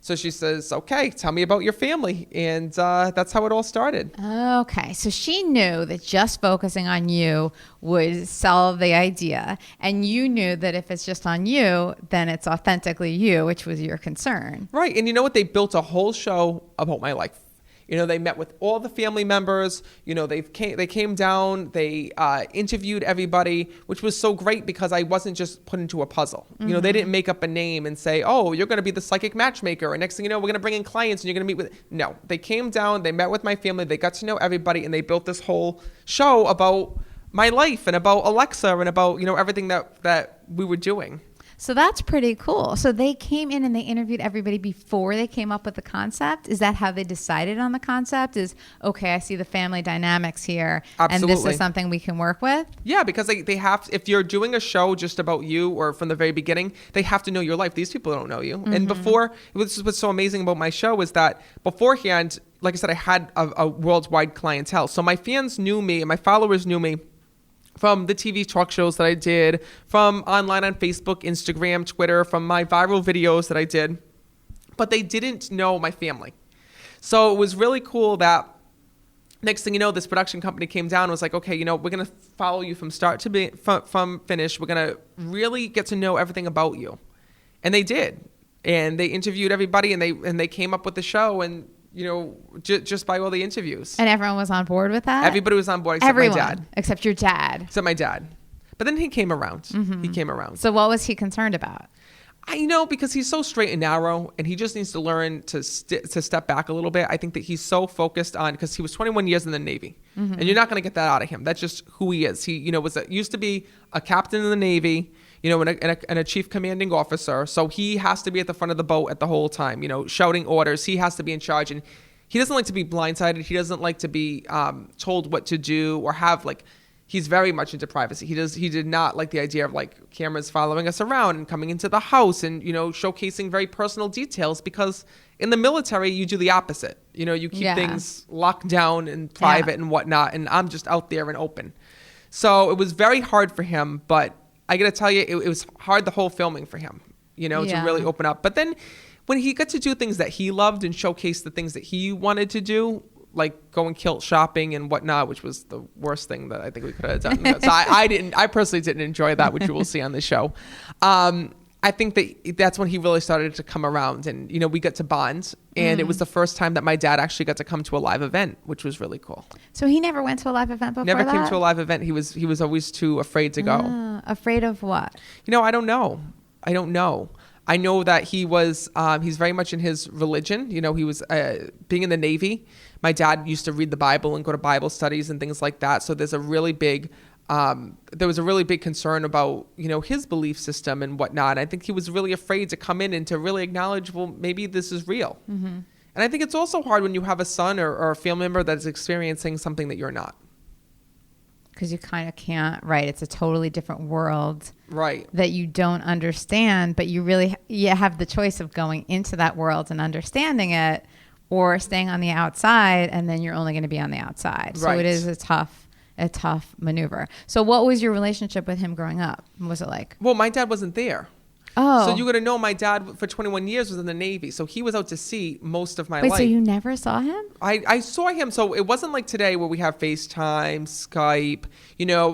So she says, okay, tell me about your family. And that's how it all started. Okay. So she knew that just focusing on you would sell the idea. And you knew that if it's just on you, then it's authentically you, which was your concern. Right. And you know what? They built a whole show about my life. They met with all the family members. They came down. They interviewed everybody, which was so great because I wasn't just put into a puzzle. They didn't make up a name and say, oh, you're going to be the psychic matchmaker. And next thing you know, we're going to bring in clients and you're going to meet with. No, they came down. They met with my family. They got to know everybody. And they built this whole show about my life and about Alexa and about, everything that we were doing. So that's pretty cool. So they came in and they interviewed everybody before they came up with the concept. Is that how they decided on the concept? Is, okay, I see the family dynamics here. Absolutely. And this is something we can work with? Yeah, because they have, if you're doing a show just about you or from the very beginning, they have to know your life. These people don't know you. Mm-hmm. And before, what's so amazing about my show is that beforehand, like I said, I had a worldwide clientele. So my fans knew me and my followers knew me from the TV talk shows that I did, from online on Facebook, Instagram, Twitter, from my viral videos that I did. But they didn't know my family. So it was really cool that next thing you know, this production company came down and was like, okay, we're going to follow you from start to from finish. We're going to really get to know everything about you. And they did. And they interviewed everybody, and they came up with the show, and just by all the interviews. And everyone was on board with that? Everybody was on board except my dad. Except your dad. Except my dad. But then he came around. Mm-hmm. He came around. So what was he concerned about? Because he's so straight and narrow, and he just needs to learn to step back a little bit. I think that he's so focused on, because he was 21 years in the Navy, mm-hmm. and you're not going to get that out of him. That's just who he is. He, used to be a captain in the Navy, and a chief commanding officer. So he has to be at the front of the boat at the whole time, shouting orders. He has to be in charge, and he doesn't like to be blindsided. He doesn't like to be told what to do or have he's very much into privacy. He did not like the idea of cameras following us around and coming into the house and, showcasing very personal details, because in the military, you do the opposite. You keep things locked down and private and whatnot. And I'm just out there and open. So it was very hard for him, but I got to tell you, it was hard the whole filming for him, to really open up. But then when he got to do things that he loved and showcase the things that he wanted to do, like going kilt shopping and whatnot, which was the worst thing that I think we could have done. So I personally didn't enjoy that, which you will see on the show. I think that's when he really started to come around, and, we got to bond, and it was the first time that my dad actually got to come to a live event, which was really cool. So he never went to a live event before Never came to a live event. He was always too afraid to go. Afraid of what? I don't know. I know that he was, he's very much in his religion. He was being in the Navy. My dad used to read the Bible and go to Bible studies and things like that. So there's a really big, there was a really big concern about, his belief system and whatnot. I think he was really afraid to come in and to really acknowledge, well, maybe this is real. Mm-hmm. And I think it's also hard when you have a son or a family member that's experiencing something that you're not. Because you kind of can't, right? It's a totally different world, right? That you don't understand, but you have the choice of going into that world and understanding it, or staying on the outside, and then you're only going to be on the outside. So it is a tough maneuver. So what was your relationship with him growing up? What was it like? Well, my dad wasn't there. Oh. So you got to know my dad for 21 years was in the Navy. So he was out to sea most of my life. Wait, so you never saw him? I saw him. So it wasn't like today where we have FaceTime, Skype.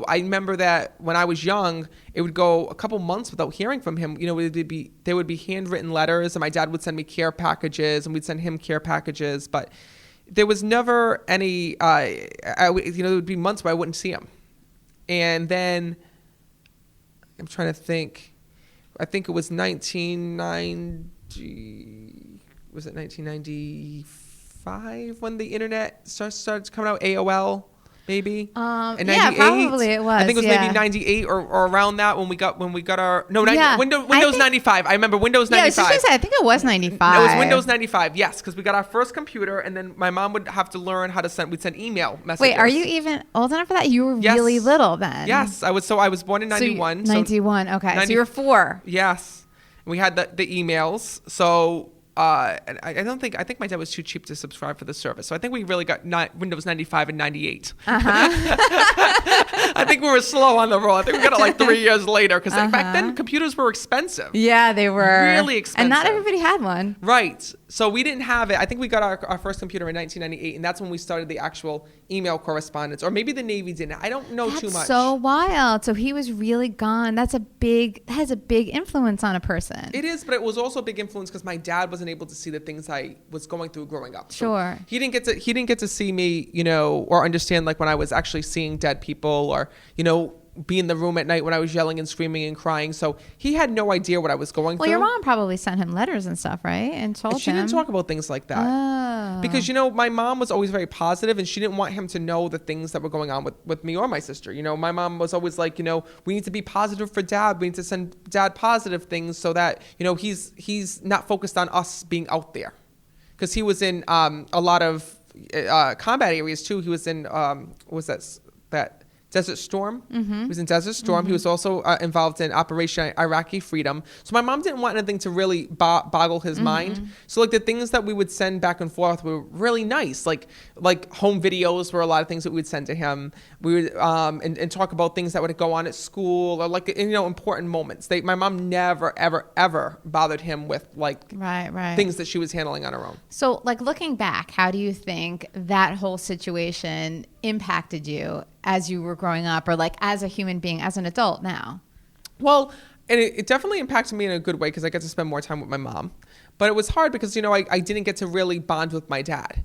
I remember that when I was young, it would go a couple months without hearing from him. There would be handwritten letters, and my dad would send me care packages, and we'd send him care packages. But there was never any, there would be months where I wouldn't see him. And then I'm trying to think. I think it was 1995 when the internet started coming out, AOL maybe? And yeah, probably it was. I think it was maybe 98 or around that when we got our Windows 95. I remember Windows 95. Yeah, I think it was 95. It was Windows 95, yes, because we got our first computer, and then my mom would have to learn how to we'd send email messages. Wait, are you even old enough for that? You were really little then. Yes, I was born in 91. 91, okay. So you were 4. Yes. We had the emails. So and I think my dad was too cheap to subscribe for the service. So I think we really got Windows 95 and 98. I think we were slow on the roll. I think we got it 3 years later, because back then computers were expensive. Yeah, they were. Really expensive. And not everybody had one. Right. So we didn't have it. I think we got our first computer in 1998, and that's when we started the actual email correspondence. Or maybe the Navy didn't. I don't know too much. That's so wild. So he was really gone. That has a big influence on a person. It is, but it was also a big influence because my dad wasn't able to see the things I was going through growing up. So sure. He didn't get to see me, or understand when I was actually seeing dead people, or, be in the room at night when I was yelling and screaming and crying. So he had no idea what I was going through. Well, your mom probably sent him letters and stuff, right? And told him. She didn't talk about things like that. Oh. Because, my mom was always very positive, and she didn't want him to know the things that were going on with me or my sister. My mom was always like, we need to be positive for dad. We need to send dad positive things so that, he's not focused on us being out there. Because he was in a lot of combat areas too. He was in, what was that Desert Storm. He was in Desert Storm. He was also involved in Operation Iraqi Freedom. So my mom didn't want anything to really boggle his mind. So like the things that we would send back and forth were really nice. Like home videos were a lot of things that we would send to him. We would and talk about things that would go on at school or like important moments. My mom never ever bothered him with like things that she was handling on her own. So like looking back, how do you think that whole situation impacted you as you were growing up, or like as a human being, as an adult now? Well, and it definitely impacted me in a good way because I get to spend more time with my mom. But it was hard because, I didn't get to really bond with my dad.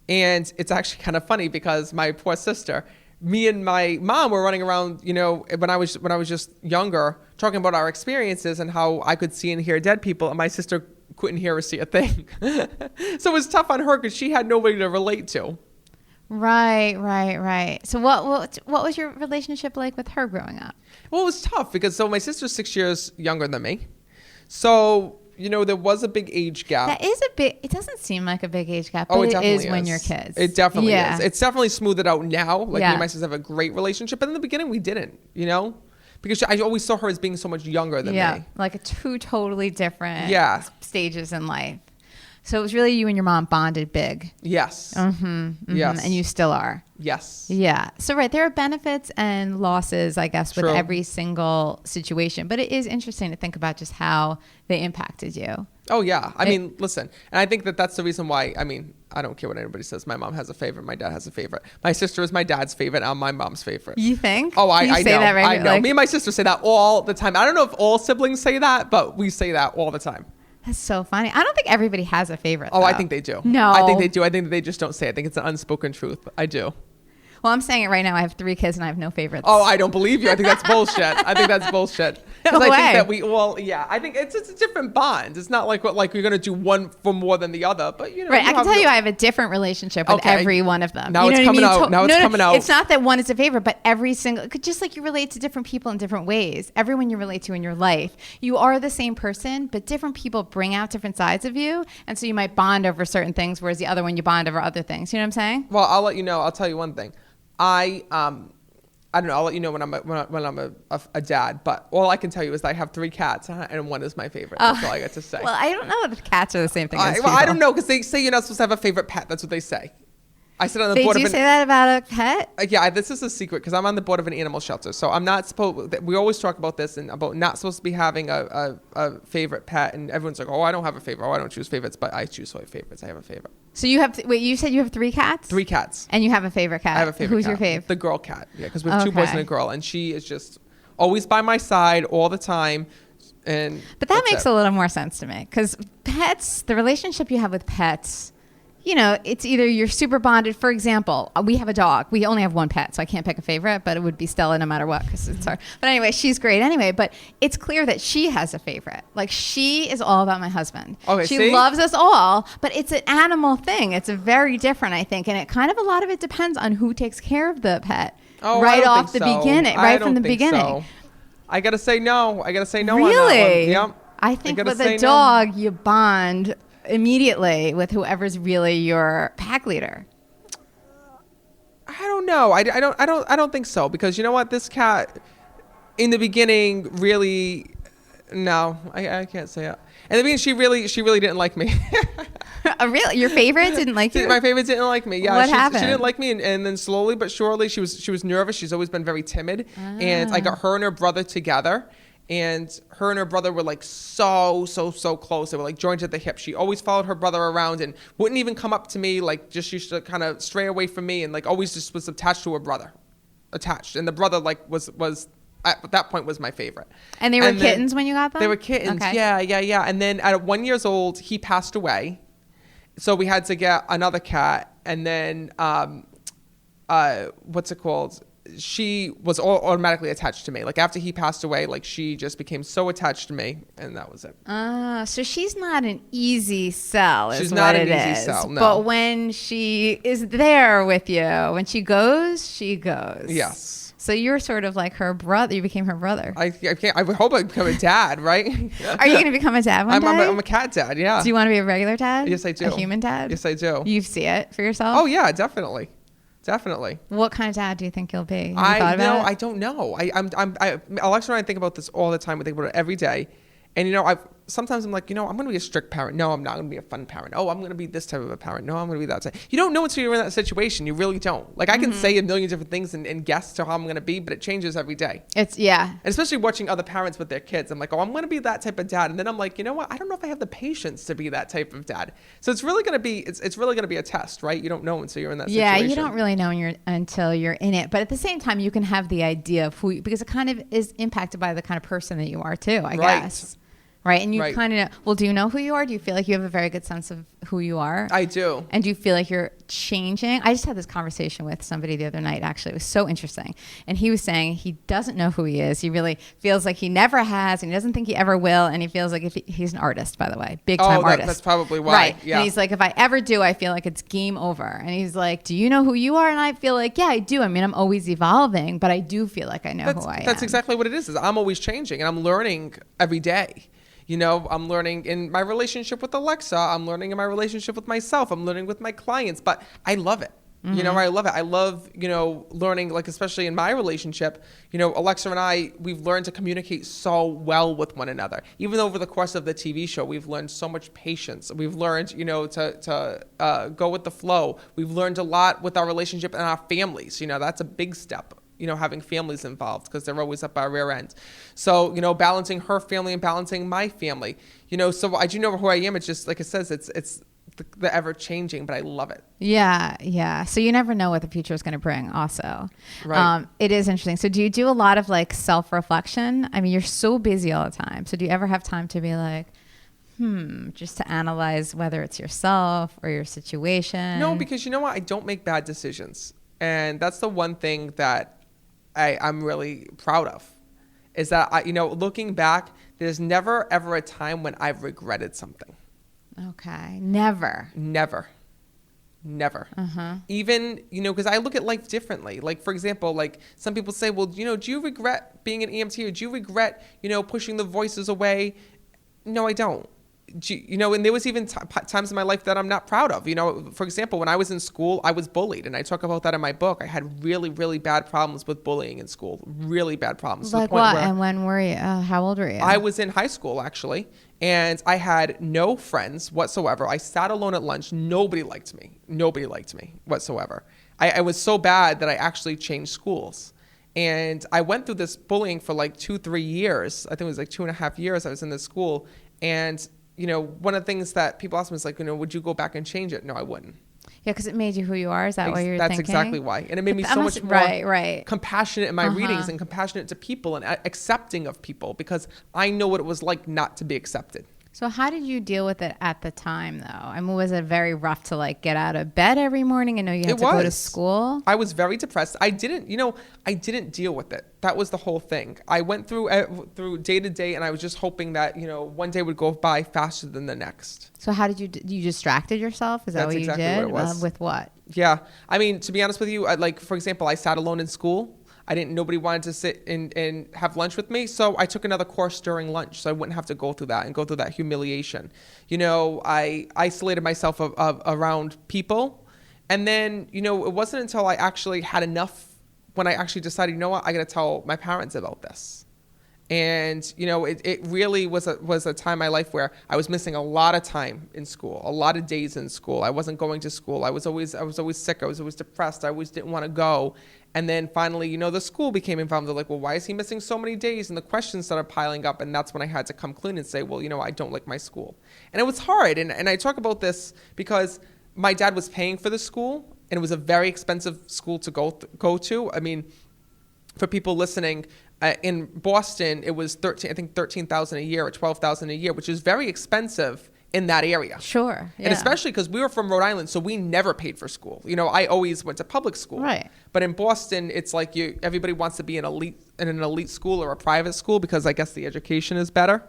And it's actually kind of funny because my poor sister, me and my mom were running around, when I was just younger, talking about our experiences and how I could see and hear dead people, and my sister couldn't hear or see a thing. So it was tough on her because she had nobody to relate to. Right. So what was your relationship like with her growing up? Well, it was tough because my sister's 6 years younger than me. So, there was a big age gap. That is it doesn't seem like a big age gap, but it is when you're kids. It definitely is. It's definitely smoothed it out now. Like me and my sister have a great relationship. But in the beginning we didn't, because I always saw her as being so much younger than me. Like two totally different stages in life. So it was really you and your mom bonded big. Yes. Yes. And you still are. Yes. Yeah. So there are benefits and losses, I guess, with every single situation. But it is interesting to think about just how they impacted you. Oh, yeah. I mean, listen, and I think that's the reason why, I don't care what anybody says. My mom has a favorite. My dad has a favorite. My sister is my dad's favorite. I'm my mom's favorite. You think? Oh, I say know. That regularly? I know. Me and my sister say that all the time. I don't know if all siblings say that, but we say that all the time. That's so funny. I don't think everybody has a favorite. Oh, I think they do. No. I think they do. I think they just don't say it. I think it's an unspoken truth. I do. Well, I'm saying it right now. I have 3 kids and I have no favorites. Oh, I don't believe you. I think that's bullshit. I think that's bullshit. No way. I think that I think it's a different bond. It's not like you're going to do one for more than the other, but Right. I can tell you I have a different relationship with every one of them. Now it's coming out. Now it's coming out. It's not that one is a favorite, but every single, just like you relate to different people in different ways. Everyone you relate to in your life, you are the same person, but different people bring out different sides of you. And so you might bond over certain things, whereas the other one you bond over other things. You know what I'm saying? Well, I'll let you know. I'll tell you one thing. I don't know. I'll let you know when I'm a dad. But all I can tell you is that I have 3 cats, and one is my favorite. That's all I got to say. Well, I don't know if cats are the same thing as people. I don't know, because they say you're not supposed to have a favorite pet. That's what they say. I sit on the board of Did you say that about a pet? Yeah, this is a secret because I'm on the board of an animal shelter. So I'm not supposed. We always talk about this and about not supposed to be having a favorite pet. And everyone's like, "Oh, I don't have a favorite. Oh, I don't choose favorites." But I choose favorites. I have a favorite. So you have you said you have 3 cats? 3 cats. And you have a favorite cat. I have a favorite. Who's cat. your fave? The girl cat. Yeah, because we have 2 boys and a girl, and she is just always by my side all the time. But that makes a little more sense to me, because pets, the relationship you have with pets, it's either you're super bonded. For example, we have a dog. We only have 1 pet, so I can't pick a favorite, but it would be Stella no matter what, because it's her. But anyway, she's great anyway. But it's clear that she has a favorite. Like, she is all about my husband. Okay, she loves us all, but it's an animal thing. It's a very different, I think. And a lot of it depends on who takes care of the pet. Oh, right off the beginning, right from the beginning. So. I got to say no. Really? On that one. Yep. I think with a dog, you bond immediately with whoever's really your pack leader. I don't know. I don't think so, because you know what, this cat in the beginning really, no, I can't say it. In the beginning, she really didn't like me. Really? Your favorite didn't like you? My favorite didn't like me. Yeah. What happened? She didn't like me, and then slowly but surely she was nervous. She's always been very timid, and I got her and her brother together. And her and her brother were like so close. They were like joined at the hip. She always followed her brother around and wouldn't even come up to me. Like, just used to kind of stray away from me, and like always just was attached to her brother. And the brother like was at that point was my favorite. And they were kittens when you got them? They were kittens. Okay. Yeah. And then at 1 year old, he passed away. So we had to get another cat. And then what's it called? She was automatically attached to me. Like, after he passed away, like, she just became so attached to me, and that was it. So she's not an easy sell, is she's what not it an is. easy sell, no. But when she is there with you, when she goes, she goes. Yes. So you're sort of like her brother. You became her brother. I would hope I become a dad, right? Are you going to become a dad one day? I'm a cat dad, yeah. Do you want to be a regular dad? Yes, I do. A human dad? Yes, I do. You see it for yourself? Oh, yeah, definitely. Definitely. What kind of dad do you think you'll be? Have you I thought about it? I don't know. Alexa and I think about this all the time. We think about it every day. And, sometimes I'm like, I'm going to be a strict parent. No, I'm not going to be a fun parent. Oh, I'm going to be this type of a parent. No, I'm going to be that type. You don't know until you're in that situation. You really don't. Like, I can say a million different things and guess to how I'm going to be, but it changes every day. Yeah. And especially watching other parents with their kids. I'm like, oh, I'm going to be that type of dad. And then I'm like, you know what? I don't know if I have the patience to be that type of dad. So it's really going to be, it's really going to be a test, right? You don't know until you're in that situation. Yeah, you don't really know until you're in it. But at the same time, you can have the idea of because it kind of is impacted by the kind of person that you are too, I guess. Right. And you kind of know, well, do you know who you are? Do you feel like you have a very good sense of who you are? I do. And do you feel like you're changing? I just had this conversation with somebody the other night, actually. It was so interesting. And he was saying he doesn't know who he is. He really feels like he never has, and he doesn't think he ever will. And he feels like he's an artist, by the way, big time artist. That's probably why. Right. Yeah. And he's like, if I ever do, I feel like it's game over. And he's like, do you know who you are? And I feel like, yeah, I do. I mean, I'm always evolving, but I do feel like I know who I am. That's exactly what it is I'm always changing, and I'm learning every day. I'm learning in my relationship with Alexa. I'm learning in my relationship with myself. I'm learning with my clients, but I love it. I love it. I love, learning, like, especially in my relationship, Alexa and I, we've learned to communicate so well with one another. Even over the course of the TV show, we've learned so much patience. We've learned, to go with the flow. We've learned a lot with our relationship and our families. That's a big step. Having families involved, because they're always up our rear end. So, balancing her family and balancing my family, so I do know who I am. It's just, like it says, it's the ever changing, but I love it. Yeah. Yeah. So you never know what the future is going to bring also. Right. It is interesting. So do you do a lot of like self-reflection? I mean, you're so busy all the time. So do you ever have time to be like, just to analyze whether it's yourself or your situation? No, because I don't make bad decisions. And that's the one thing that I'm really proud of, is that looking back, there's never ever a time when I've regretted something. Okay. Never. Even, because I look at life differently. Like, for example, like some people say, well, do you regret being an EMT, or do you regret, pushing the voices away? No, I don't. And there was even times in my life that I'm not proud of. For example, when I was in school, I was bullied, and I talk about that in my book. I had really, really bad problems with bullying in school. Really bad problems. Like what? And when were you? How old were you? I was in high school, actually, and I had no friends whatsoever. I sat alone at lunch. Nobody liked me whatsoever. I was so bad that I actually changed schools. And I went through this bullying for like 2-3 years. I think it was like 2.5 years I was in this school. And one of the things that people ask me is like, would you go back and change it? No, I wouldn't. Yeah, because it made you who you are. Is that why you're thinking? That's exactly why. And it made me so much more compassionate in my readings, and compassionate to people, and accepting of people, because I know what it was like not to be accepted. So how did you deal with it at the time, though? I mean, was it very rough to like get out of bed every morning and know you had to go to school? I was very depressed. I didn't deal with it. That was the whole thing. I went through day to day, and I was just hoping that, one day would go by faster than the next. So how did you distracted yourself? Is that what you did? That's exactly what it was. With what? Yeah. I mean, to be honest with you, for example, I sat alone in school. Nobody wanted to sit and have lunch with me. So I took another course during lunch, so I wouldn't have to go through that humiliation. I isolated myself around people. And then, it wasn't until I actually had enough when I actually decided, I got to tell my parents about this. And, it really was a time in my life where I was missing a lot of time in school, a lot of days in school. I wasn't going to school. I was always sick. I was always depressed. I always didn't want to go. And then finally, the school became involved. They're like, well, why is he missing so many days? And the questions started piling up. And that's when I had to come clean and say, well, I don't like my school. And it was hard. And I talk about this because my dad was paying for the school, and it was a very expensive school to go to. I mean, for people listening, in Boston, it was $13,000 a year or $12,000 a year, which is very expensive in that area. Sure. Yeah. And especially because we were from Rhode Island, so we never paid for school. I always went to public school. Right. But in Boston, it's like everybody wants to be in an elite school or a private school, because I guess the education is better.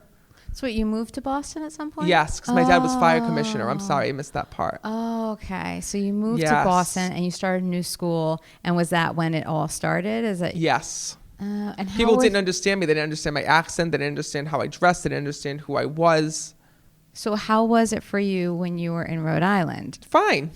So you moved to Boston at some point? Yes, because my dad was fire commissioner. I'm sorry, I missed that part. Oh, okay. So you moved to Boston and you started a new school. And was that when it all started? Yes. And people didn't understand me. They didn't understand my accent. They didn't understand how I dressed. They didn't understand who I was. So how was it for you when you were in Rhode Island? Fine,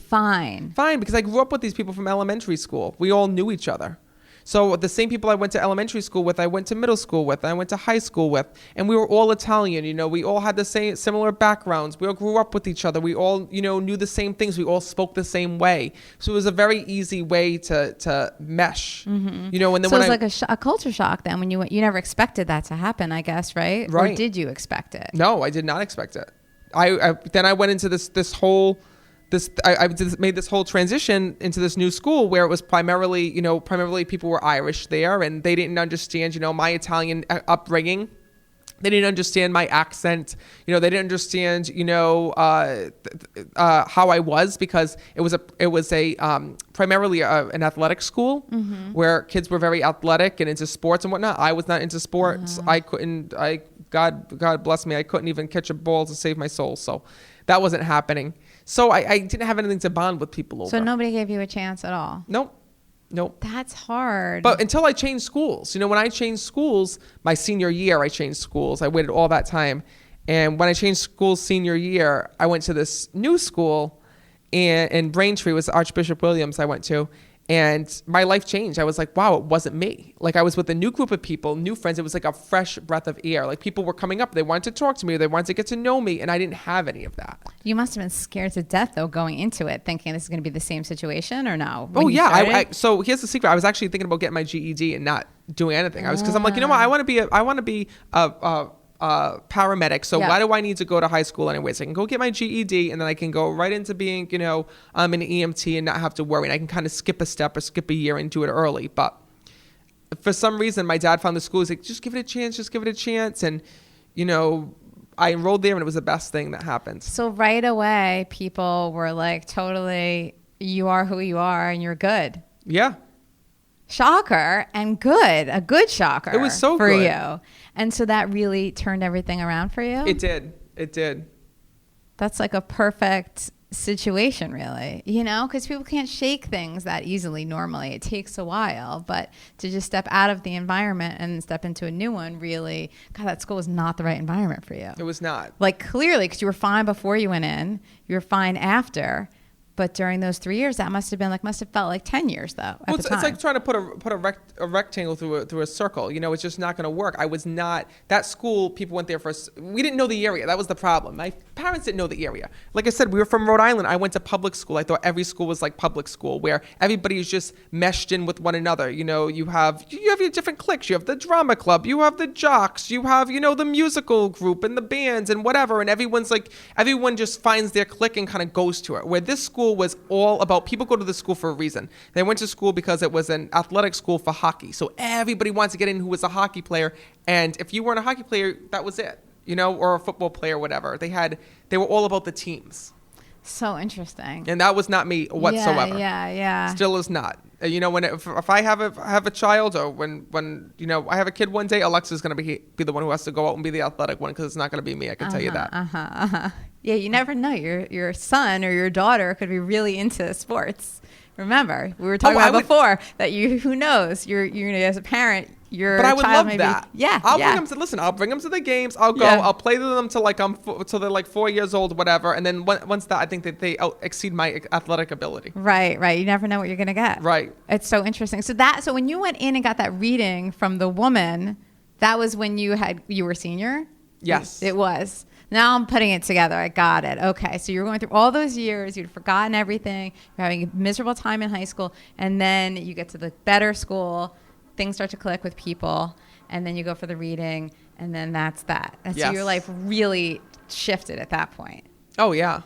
because I grew up with these people from elementary school. We all knew each other. So the same people I went to elementary school with, I went to middle school with, I went to high school with, and we were all Italian. We all had the same similar backgrounds. We all grew up with each other. We all, knew the same things. We all spoke the same way. So it was a very easy way to mesh. And then so it was like a culture shock then when you went. You never expected that to happen, I guess, right? Right. Or did you expect it? No, I did not expect it. Then I went into made this whole transition into this new school where it was primarily people were Irish there, and they didn't understand, my Italian upbringing. They didn't understand my accent. They didn't understand, how I was, because it was primarily an athletic school where kids were very athletic and into sports and whatnot. I was not into sports. God bless me, I couldn't even catch a ball to save my soul. So that wasn't happening. So I didn't have anything to bond with people over. So nobody gave you a chance at all? Nope. That's hard. But until I changed schools, when I changed schools, my senior year, I changed schools. I waited all that time. And when I changed schools senior year, I went to this new school in Braintree. It was Archbishop Williams I went to. And my life changed. I was like, wow, it wasn't me. Like, I was with a new group of people, new friends. It was like a fresh breath of air. Like, people were coming up. They wanted to talk to me. They wanted to get to know me. And I didn't have any of that. You must have been scared to death, though, going into it, thinking this is going to be the same situation, or no? Oh, yeah. So here's the secret. I was actually thinking about getting my GED and not doing anything. Because I'm like, you know what? I want to be a paramedic. So why do I need to go to high school anyways? I can go get my GED, and then I can go right into being, an EMT and not have to worry. And I can kind of skip a step or skip a year and do it early. But for some reason, my dad found the school. He's like, just give it a chance. And, I enrolled there, and it was the best thing that happened. So right away, people were like, totally, you are who you are and you're good. Yeah. Shocker, and good. A good shocker. It was so for good. you. And so that really turned everything around for you? It did. That's like a perfect situation, really, because people can't shake things that easily normally. It takes a while, but to just step out of the environment and step into a new one, really, God, that school was not the right environment for you. It was not. Like, clearly, because you were fine before you went in, you were fine after. But during those 3 years, that must have felt like 10 years, though. It's like trying to put a rectangle through a circle. It's just not going to work. I was not that school. People went there we didn't know the area. That was the problem. My parents didn't know the area. Like I said, we were from Rhode Island. I went to public school. I thought every school was like public school, where everybody is just meshed in with one another. You have your different cliques. You have the drama club. You have the jocks. You have the musical group and the bands and whatever. And everyone just finds their clique and kind of goes to it. Where this school was all about, people go to the school for a reason. They went to school because it was an athletic school for hockey. So everybody wants to get in who was a hockey player. And if you weren't a hockey player, that was it, or a football player, whatever. They were all about the teams. So interesting. And that was not me whatsoever. Yeah. Still is not. If I have a child, or when I have a kid one day, Alexa's going to be the one who has to go out and be the athletic one, because it's not going to be me. I can tell you that. Yeah, you never know. Your son or your daughter could be really into sports. Remember, we were talking about before that who knows? You're as a parent, but I would child love that. Yeah, I'll bring them to the games. I'll go. Yeah. I'll play with them till they're like 4 years old, whatever. And then once that, I think that they exceed my athletic ability. Right. You never know what you're gonna get. Right. It's so interesting. So when you went in and got that reading from the woman, that was when you were senior? Yes. It was. Now I'm putting it together. I got it. Okay. So you were going through all those years. You'd forgotten everything. You're having a miserable time in high school. And then you get to the better school. Things start to click with people. And then you go for the reading. And then that's that. And so your life really shifted at that point. Oh, yeah.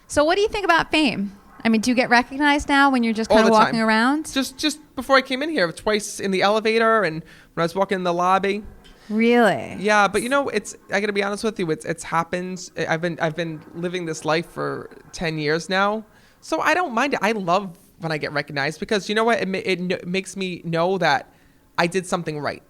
So what do you think about fame? I mean, do you get recognized now when you're just kind of walking around? Just before I came in here, twice in the elevator and when I was walking in the lobby. Really? Yeah, but I gotta be honest with you, it's happened. I've been living this life for 10 years now, so I don't mind it. I love when I get recognized, because you know what, it makes me know that I did something right,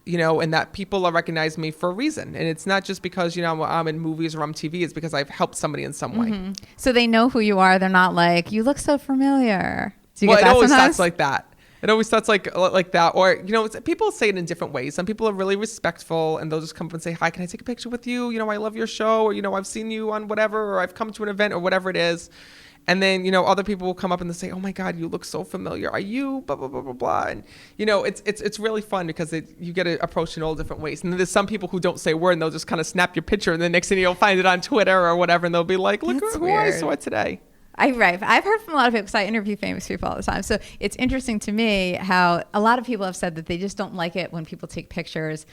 and that people are recognizing me for a reason, and it's not just because I'm in movies or on TV. It's because I've helped somebody in some way. Mm-hmm. So they know who you are. They're not like, you look so familiar. Do you get that it always sometimes? starts like that. It always starts like that. Or, people say it in different ways. Some people are really respectful and they'll just come up and say, hi, can I take a picture with you? I love your show, or, I've seen you on whatever, or I've come to an event or whatever it is. And then, other people will come up and they'll say, oh my God, you look so familiar. Are you blah, blah, blah, blah, blah. And, it's really fun because you get approached in all different ways. And then there's some people who don't say a word and they'll just kind of snap your picture. And the next thing you'll find it on Twitter or whatever. And they'll be like, look who I saw today. Right. I've heard from a lot of people because I interview famous people all the time. So it's interesting to me how a lot of people have said that they just don't like it when people take pictures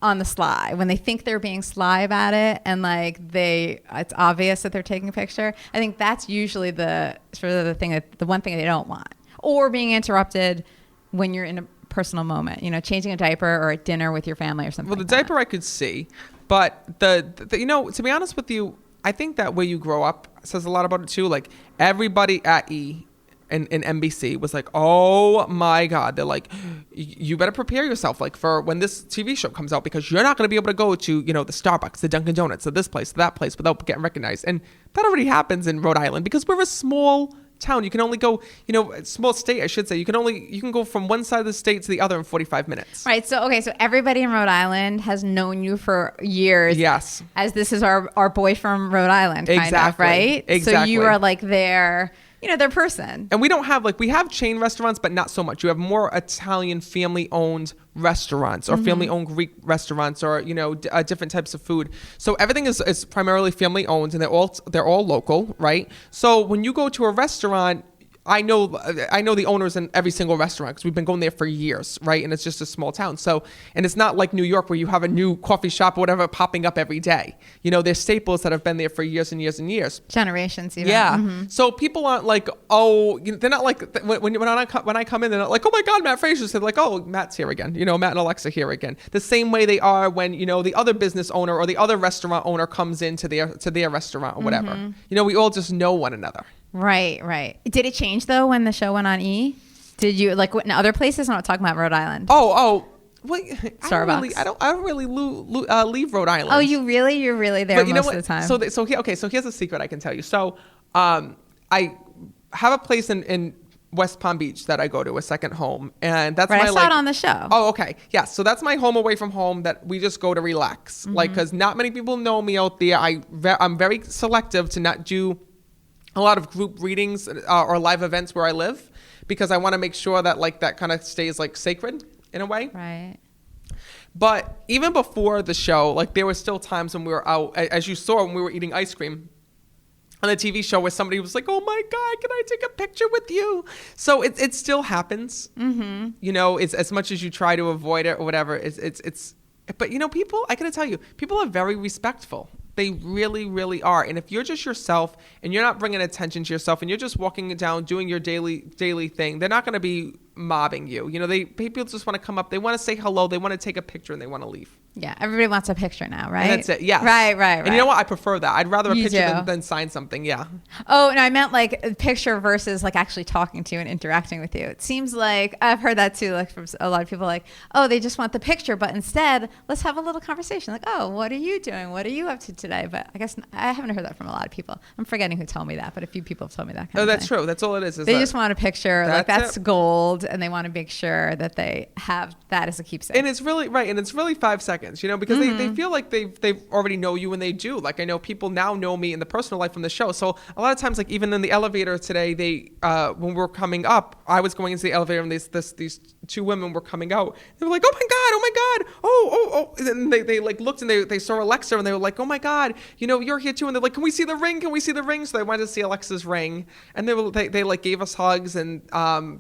on the sly, when they think they're being sly about it and it's obvious that they're taking a picture. I think that's usually the one thing they don't want, or being interrupted when you're in a personal moment, changing a diaper or at dinner with your family or something. Well, the diaper I could see, but to be honest with you, I think that where you grow up says a lot about it too. Like everybody at E! And NBC was like, oh my God. They're like, you better prepare yourself for when this TV show comes out, because you're not going to be able to go to, the Starbucks, the Dunkin' Donuts, or this place, or that place without getting recognized. And that already happens in Rhode Island because we're a small town. You can only go, small state, I should say. You can go from one side of the state to the other in 45 minutes. Right. So everybody in Rhode Island has known you for years. Yes. As this is our boy from Rhode Island, kind of, right? Exactly. So you are their person. And we don't have we have chain restaurants, but not so much. You have more Italian family-owned restaurants or family-owned Greek restaurants or, different types of food. So everything is primarily family-owned and they're all local, right? So when you go to a restaurant, I know the owners in every single restaurant because we've been going there for years, right? And it's just a small town. So, and it's not like New York where you have a new coffee shop or whatever popping up every day. There's staples that have been there for years and years and years. Generations even. Yeah. Mm-hmm. So people aren't like, they're not like, when I come in, they're not like, oh my God, Matt Frasers. They're like, oh, Matt's here again. Matt and Alexa here again. The same way they are when, the other business owner or the other restaurant owner comes into their restaurant or whatever. Mm-hmm. We all just know one another. Right. Did it change though when the show went on E? Did you in other places? I'm not talking about Rhode Island. Oh. Well, Starbucks. I don't really leave Rhode Island. Oh, you're really there most of the time. So here's a secret I can tell you. So, I have a place in West Palm Beach that I go to, a second home, and that's I saw it on the show. Oh, okay, yeah. So that's my home away from home that we just go to relax, because not many people know me out there. I'm very selective to not do a lot of group readings or live events where I live, because I want to make sure that that kind of stays sacred in a way. Right. But even before the show, there were still times when we were out, as you saw when we were eating ice cream on the TV show, where somebody was like, oh my God, can I take a picture with you? So it still happens. Mm-hmm. It's as much as you try to avoid it or whatever. But people, I gotta tell you, people are very respectful. They really, really are. And if you're just yourself and you're not bringing attention to yourself and you're just walking down doing your daily thing, they're not going to be mobbing you. People just want to come up. They want to say hello. They want to take a picture and they want to leave. Yeah. Everybody wants a picture now, right? And that's it. Yeah. Right. And you know what? I prefer that. I'd rather a picture than sign something. Yeah. Oh, no, I meant a picture versus actually talking to you and interacting with you. It seems like I've heard that too, from a lot of people they just want the picture, but instead let's have a little conversation. Oh, what are you doing? What are you up to today? But I guess I haven't heard that from a lot of people. I'm forgetting who told me that, but a few people have told me that kind of that's thing. true. That's all it is. They just want a picture. That's gold. And they want to make sure that they have that as a keepsake. And it's really right. And it's really 5 seconds, because they feel like they've already know you, and they do. I know people now know me in the personal life from the show. So a lot of times, even in the elevator today, they when we're coming up, I was going into the elevator and these two women were coming out. They were like, oh my God. Oh. And they looked and they saw Alexa and they were like, oh my God, you're here too. And they're like, can we see the ring? So they wanted to see Alexa's ring. And they gave us hugs. And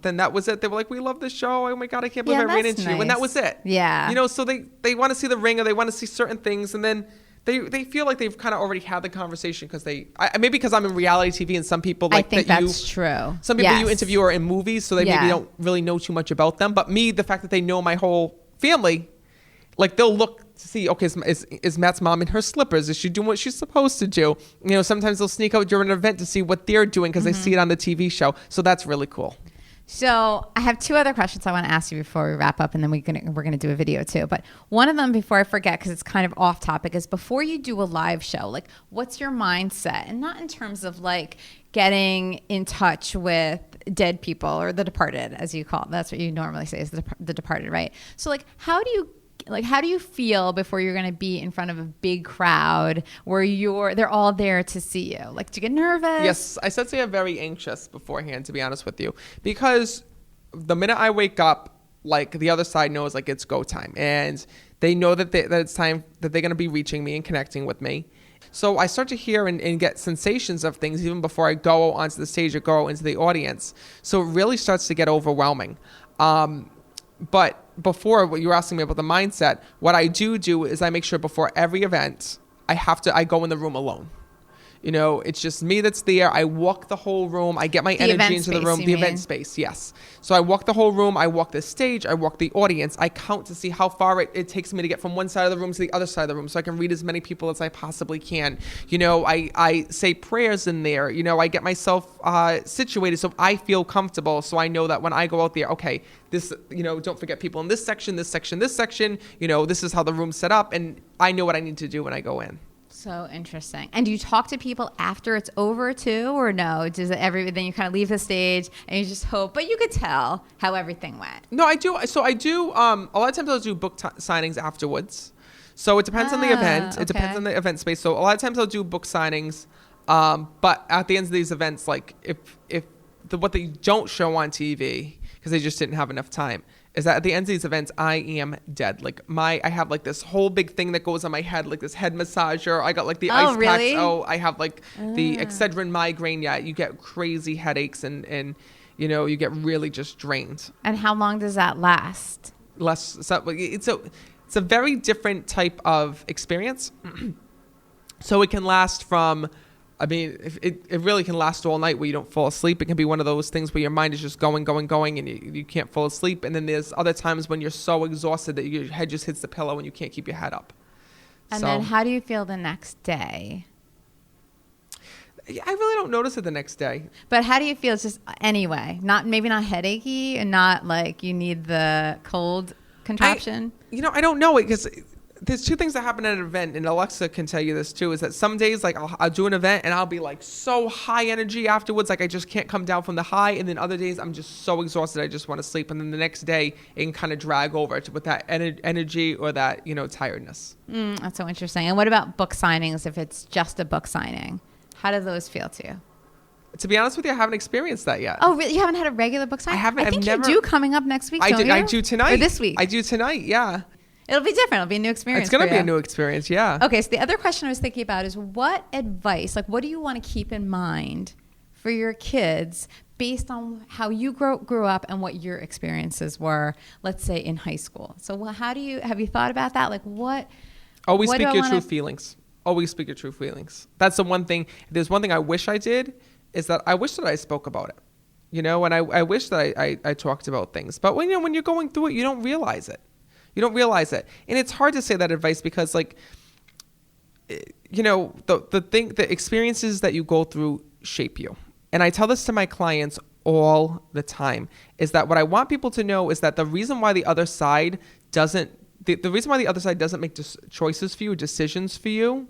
then that was it. They were like, we love this show. Oh my God, I can't believe I ran into you. And that was it. Yeah. So they want to see the ring or they want to see certain things. And then they feel like they've kind of already had the conversation maybe because I'm in reality TV and some people I think that's true. Some people you interview are in movies, so they maybe don't really know too much about them. But me, the fact that they know my whole family, they'll look to see, okay, is Matt's mom in her slippers? Is she doing what she's supposed to do? Sometimes they'll sneak out during an event to see what they're doing because they see it on the TV show. So that's really cool. So I have two other questions I want to ask you before we wrap up, and then we're gonna do a video too. But one of them, before I forget, because it's kind of off topic, is before you do a live show, what's your mindset? And not in terms of getting in touch with dead people, or the departed, as you call it. That's what you normally say, is the departed, right? So like, how do you feel before you're going to be in front of a big crowd where they're all there to see you? Like, do you get nervous? Yes, I said I'm very anxious beforehand, to be honest with you, because the minute I wake up, like, the other side knows, like, it's go time, and they know that it's time that they're going to be reaching me and connecting with me. So I start to hear and get sensations of things even before I go onto the stage or go into the audience. So it really starts to get overwhelming. But before, what you were asking me about the mindset, what I do is I make sure before every event, I go in the room alone. You know, it's just me that's there. I walk the whole room. I get my energy into the room. The event space, yes. So I walk the whole room. I walk the stage. I walk the audience. I count to see how far it takes me to get from one side of the room to the other side of the room, so I can read as many people as I possibly can. You know, I say prayers in there. You know, I get myself situated so I feel comfortable, so I know that when I go out there, okay, this, you know, don't forget people in this section, this section, this section. You know, this is how the room's set up, and I know what I need to do when I go in. So interesting. And do you talk to people after it's over too, or no? Then you kind of leave the stage and you just hope, but you could tell how everything went? No, I do. So I do. A lot of times I'll do book signings afterwards. So it depends on the event. It depends on the event space. So a lot of times I'll do book signings. But at the end of these events, like what they don't show on TV, because they just didn't have enough time, is that at the end of these events, I am dead. Like I have like this whole big thing that goes on my head, like this head massager. I got like the ice really? packs. Oh, I have like the Excedrin migraine. Yeah, you get crazy headaches and you know, you get really just drained. And how long does that last? It's a very different type of experience. So it can last from, I mean, it really can last all night where you don't fall asleep. It can be one of those things where your mind is just going, and you can't fall asleep. And then there's other times when you're so exhausted that your head just hits the pillow and you can't keep your head up. And then how do you feel the next day? I really don't notice it the next day. But how do you feel just anyway? Maybe not headachy, and not like you need the cold contraption? I don't know it, because there's two things that happen at an event, and Alexa can tell you this too, is that some days, like, I'll do an event and I'll be like so high energy afterwards, like I just can't come down from the high. And then other days I'm just so exhausted I just want to sleep. And then the next day it can kind of drag over with that energy or that, you know, tiredness. That's so interesting. And what about book signings, if it's just a book signing? How do those feel to you? To be honest with you, I haven't experienced that yet. Oh, really? You haven't had a regular book signing? I haven't. I think you do coming up next week, don't you? I do tonight. Or this week? I do tonight, yeah. It'll be different. It'll be a new experience. It's going to be a new experience, yeah. Okay, so the other question I was thinking about is, what advice, like what do you want to keep in mind for your kids based on how you grew up and what your experiences were, let's say in high school? So have you thought about that? Like Always speak your true feelings. Always speak your true feelings. That's the one thing. If there's one thing I wish I did, is that I wish that I spoke about it. You know, and I wish that I talked about things. But when you're going through it, you don't realize it. You don't realize it. And it's hard to say that advice because, like, you know, the experiences that you go through shape you. And I tell this to my clients all the time, is that what I want people to know is that the reason why the other side doesn't make choices for you, decisions for you,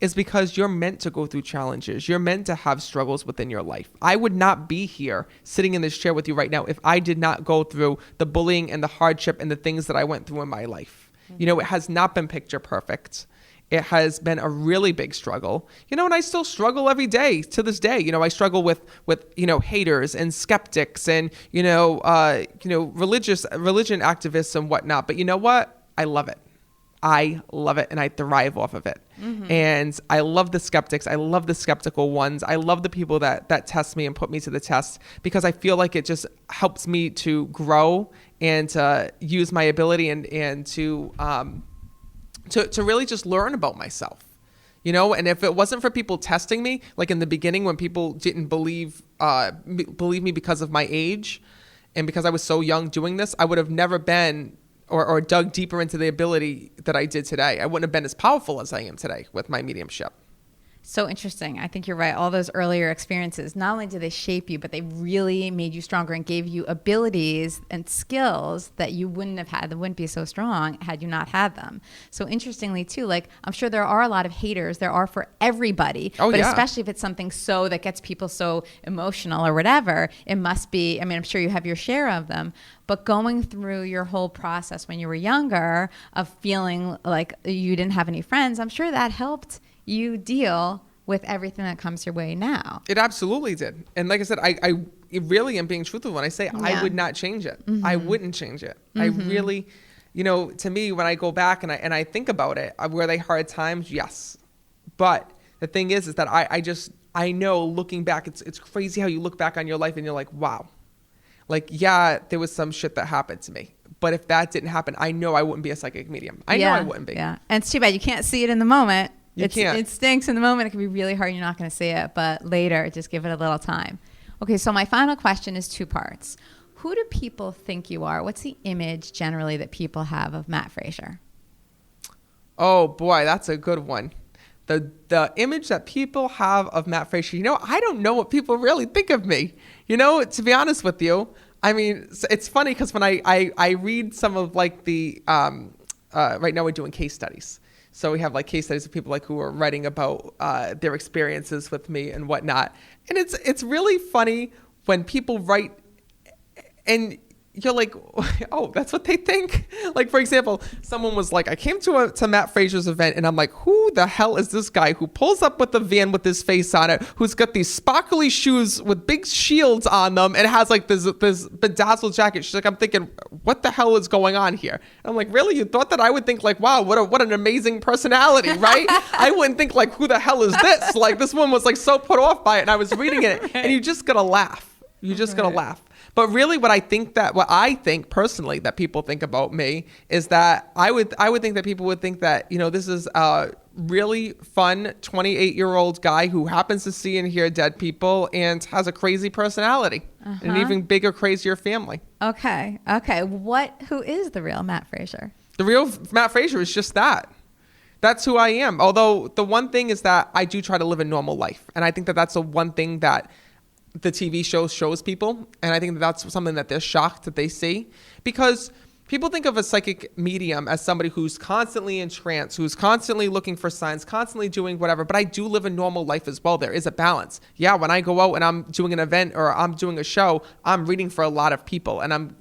is because you're meant to go through challenges. You're meant to have struggles within your life. I would not be here sitting in this chair with you right now if I did not go through the bullying and the hardship and the things that I went through in my life. Mm-hmm. You know, it has not been picture perfect. It has been a really big struggle, you know, and I still struggle every day to this day. You know, I struggle with, you know, haters and skeptics and, religion activists and whatnot. But you know what? I love it. I love it and I thrive off of it. Mm-hmm. And I love the skeptics. I love the skeptical ones. I love the people that test me and put me to the test, because I feel like it just helps me to grow and to use my ability and to really just learn about myself. You know, and if it wasn't for people testing me, like in the beginning when people didn't believe me because of my age and because I was so young doing this, I would have never been or dug deeper into the ability that I did today. I wouldn't have been as powerful as I am today with my mediumship. So interesting. I think you're right. All those earlier experiences, not only did they shape you, but they really made you stronger and gave you abilities and skills that you wouldn't have had, that wouldn't be so strong had you not had them. So interestingly too, like I'm sure there are a lot of haters. There are for everybody, but especially if it's something so that gets people so emotional or whatever, it must be, I mean, I'm sure you have your share of them, but going through your whole process when you were younger of feeling like you didn't have any friends, I'm sure that helped you deal with everything that comes your way now. It absolutely did. And like I said, I really am being truthful when I say I would not change it. I wouldn't change it. I really, to me, when I go back and I think about it, were they hard times? Yes. But the thing is that I know looking back, it's crazy how you look back on your life and you're like, wow. Like, yeah, there was some shit that happened to me. But if that didn't happen, I know I wouldn't be a psychic medium. I know I wouldn't be. Yeah. And it's too bad. You can't see it in the moment. You can't. It stinks in the moment. It can be really hard. You're not going to see it. But later, just give it a little time. Okay, so my final question is 2 parts. Who do people think you are? What's the image generally that people have of Matt Fraser? Oh, boy, that's a good one. The image that people have of Matt Fraser, I don't know what people really think of me. To be honest with you, I mean, it's funny because when I read some of like the, right now we're doing case studies. So we have like case studies of people like who are writing about their experiences with me and whatnot. And it's really funny when people write and you're like, oh, that's what they think. Like, for example, someone was like, I came to Matt Fraser's event and I'm like, who the hell is this guy who pulls up with the van with his face on it, who's got these sparkly shoes with big shields on them and has like this bedazzled jacket. She's like, I'm thinking, what the hell is going on here? And I'm like, really? You thought that I would think like, wow, what an amazing personality, right? I wouldn't think like, who the hell is this? Like this one was like so put off by it. And I was reading it and you just gotta laugh. You just gotta laugh. But really what I think personally that people think about me is that I would think that people would think that, this is a really fun 28-year-old guy who happens to see and hear dead people and has a crazy personality and an even bigger, crazier family. Okay. Who is the real Matt Fraser? The real Matt Fraser is just that. That's who I am. Although the one thing is that I do try to live a normal life. And I think that that's the one thing that the TV show shows people. And I think that's something that they're shocked that they see, because people think of a psychic medium as somebody who's constantly in trance, who's constantly looking for signs, constantly doing whatever. But I do live a normal life as well. There is a balance. Yeah, when I go out and I'm doing an event or I'm doing a show, I'm reading for a lot of people. And I'm,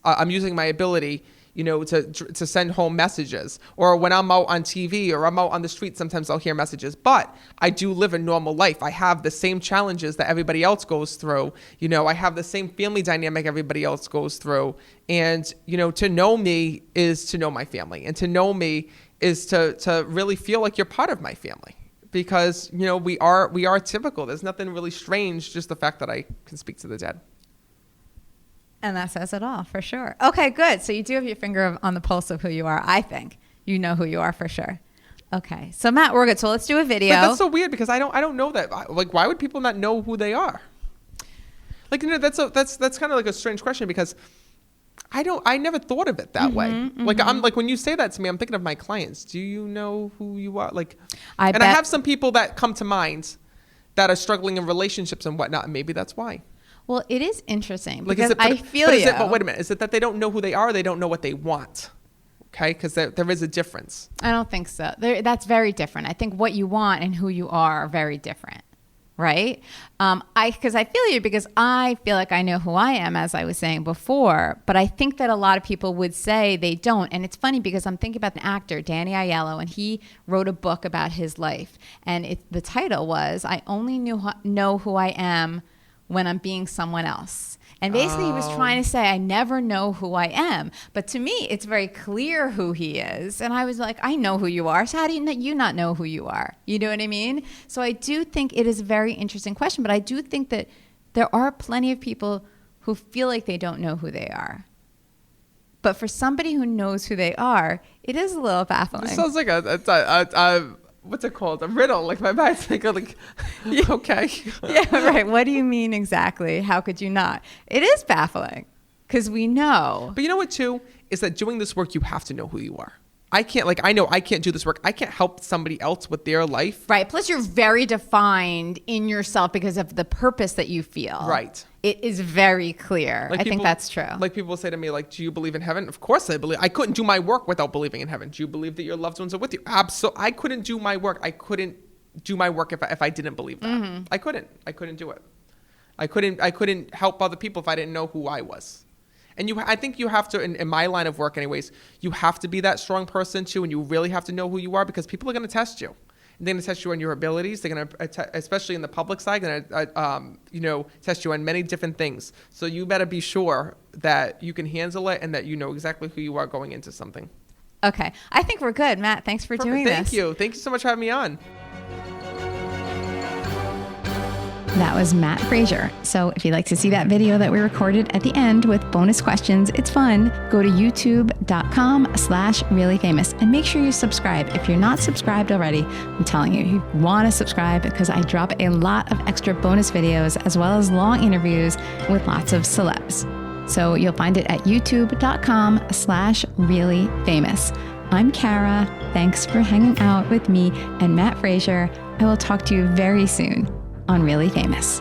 I'm using my ability, to send home messages. Or when I'm out on TV or I'm out on the street, sometimes I'll hear messages. But I do live a normal life. I have the same challenges that everybody else goes through. I have the same family dynamic everybody else goes through. And, to know me is to know my family. And to know me is to really feel like you're part of my family. Because, we are typical. There's nothing really strange, just the fact that I can speak to the dead. And that says it all, for sure. Okay, good. So you do have your finger on the pulse of who you are, I think. You know who you are for sure. Okay. So Matt, we're good. So let's do a video. But that's so weird because I don't know that. Like, why would people not know who they are? Like, that's kind of like a strange question because I never thought of it that way. Like, I'm like, when you say that to me, I'm thinking of my clients. Do you know who you are? Like, I have some people that come to mind that are struggling in relationships and whatnot. And maybe that's why. Well, it is interesting because I feel you. But wait a minute. Is it that they don't know who they are or they don't know what they want? Okay? Because there is a difference. I don't think so. That's very different. I think what you want and who you are very different. Right? Because I feel you because I feel like I know who I am, as I was saying before. But I think that a lot of people would say they don't. And it's funny because I'm thinking about an actor, Danny Aiello, and he wrote a book about his life. And the title was, I Only Know Who I Am When I'm Being Someone Else. And basically he was trying to say, I never know who I am. But to me, it's very clear who he is. And I was like, I know who you are. So how do you not know who you are? You know what I mean? So I do think it is a very interesting question. But I do think that there are plenty of people who feel like they don't know who they are. But for somebody who knows who they are, it is a little baffling. It sounds like a what's it called? A riddle. Like my mind's like, okay. Yeah, right. What do you mean exactly? How could you not? It is baffling because we know. But you know what, too? Is that doing this work, you have to know who you are. I can't, like, I know I can't do this work. I can't help somebody else with their life. Right. Plus, you're very defined in yourself because of the purpose that you feel. Right. It is very clear. Like I think that's true. Like people say to me, like, do you believe in heaven? Of course I believe. I couldn't do my work without believing in heaven. Do you believe that your loved ones are with you? Absolutely. I couldn't do my work. I couldn't do my work if I didn't believe that. Mm-hmm. I couldn't do it. I couldn't help other people if I didn't know who I was. And I think you have to, in my line of work anyways, you have to be that strong person too, and you really have to know who you are, because people are going to test you. They're going to test you on your abilities. They're going to, especially in the public side, going to, test you on many different things. So you better be sure that you can handle it and that you know exactly who you are going into something. Okay. I think we're good. Matt, thanks for doing this. Thank you. Thank you so much for having me on. That was Matt Fraser. So if you'd like to see that video that we recorded at the end with bonus questions, it's fun. Go to youtube.com/reallyfamous and make sure you subscribe. If you're not subscribed already, I'm telling you want to subscribe, because I drop a lot of extra bonus videos as well as long interviews with lots of celebs. So you'll find it at youtube.com/reallyfamous. I'm Kara. Thanks for hanging out with me and Matt Fraser. I will talk to you very soon on Really Famous.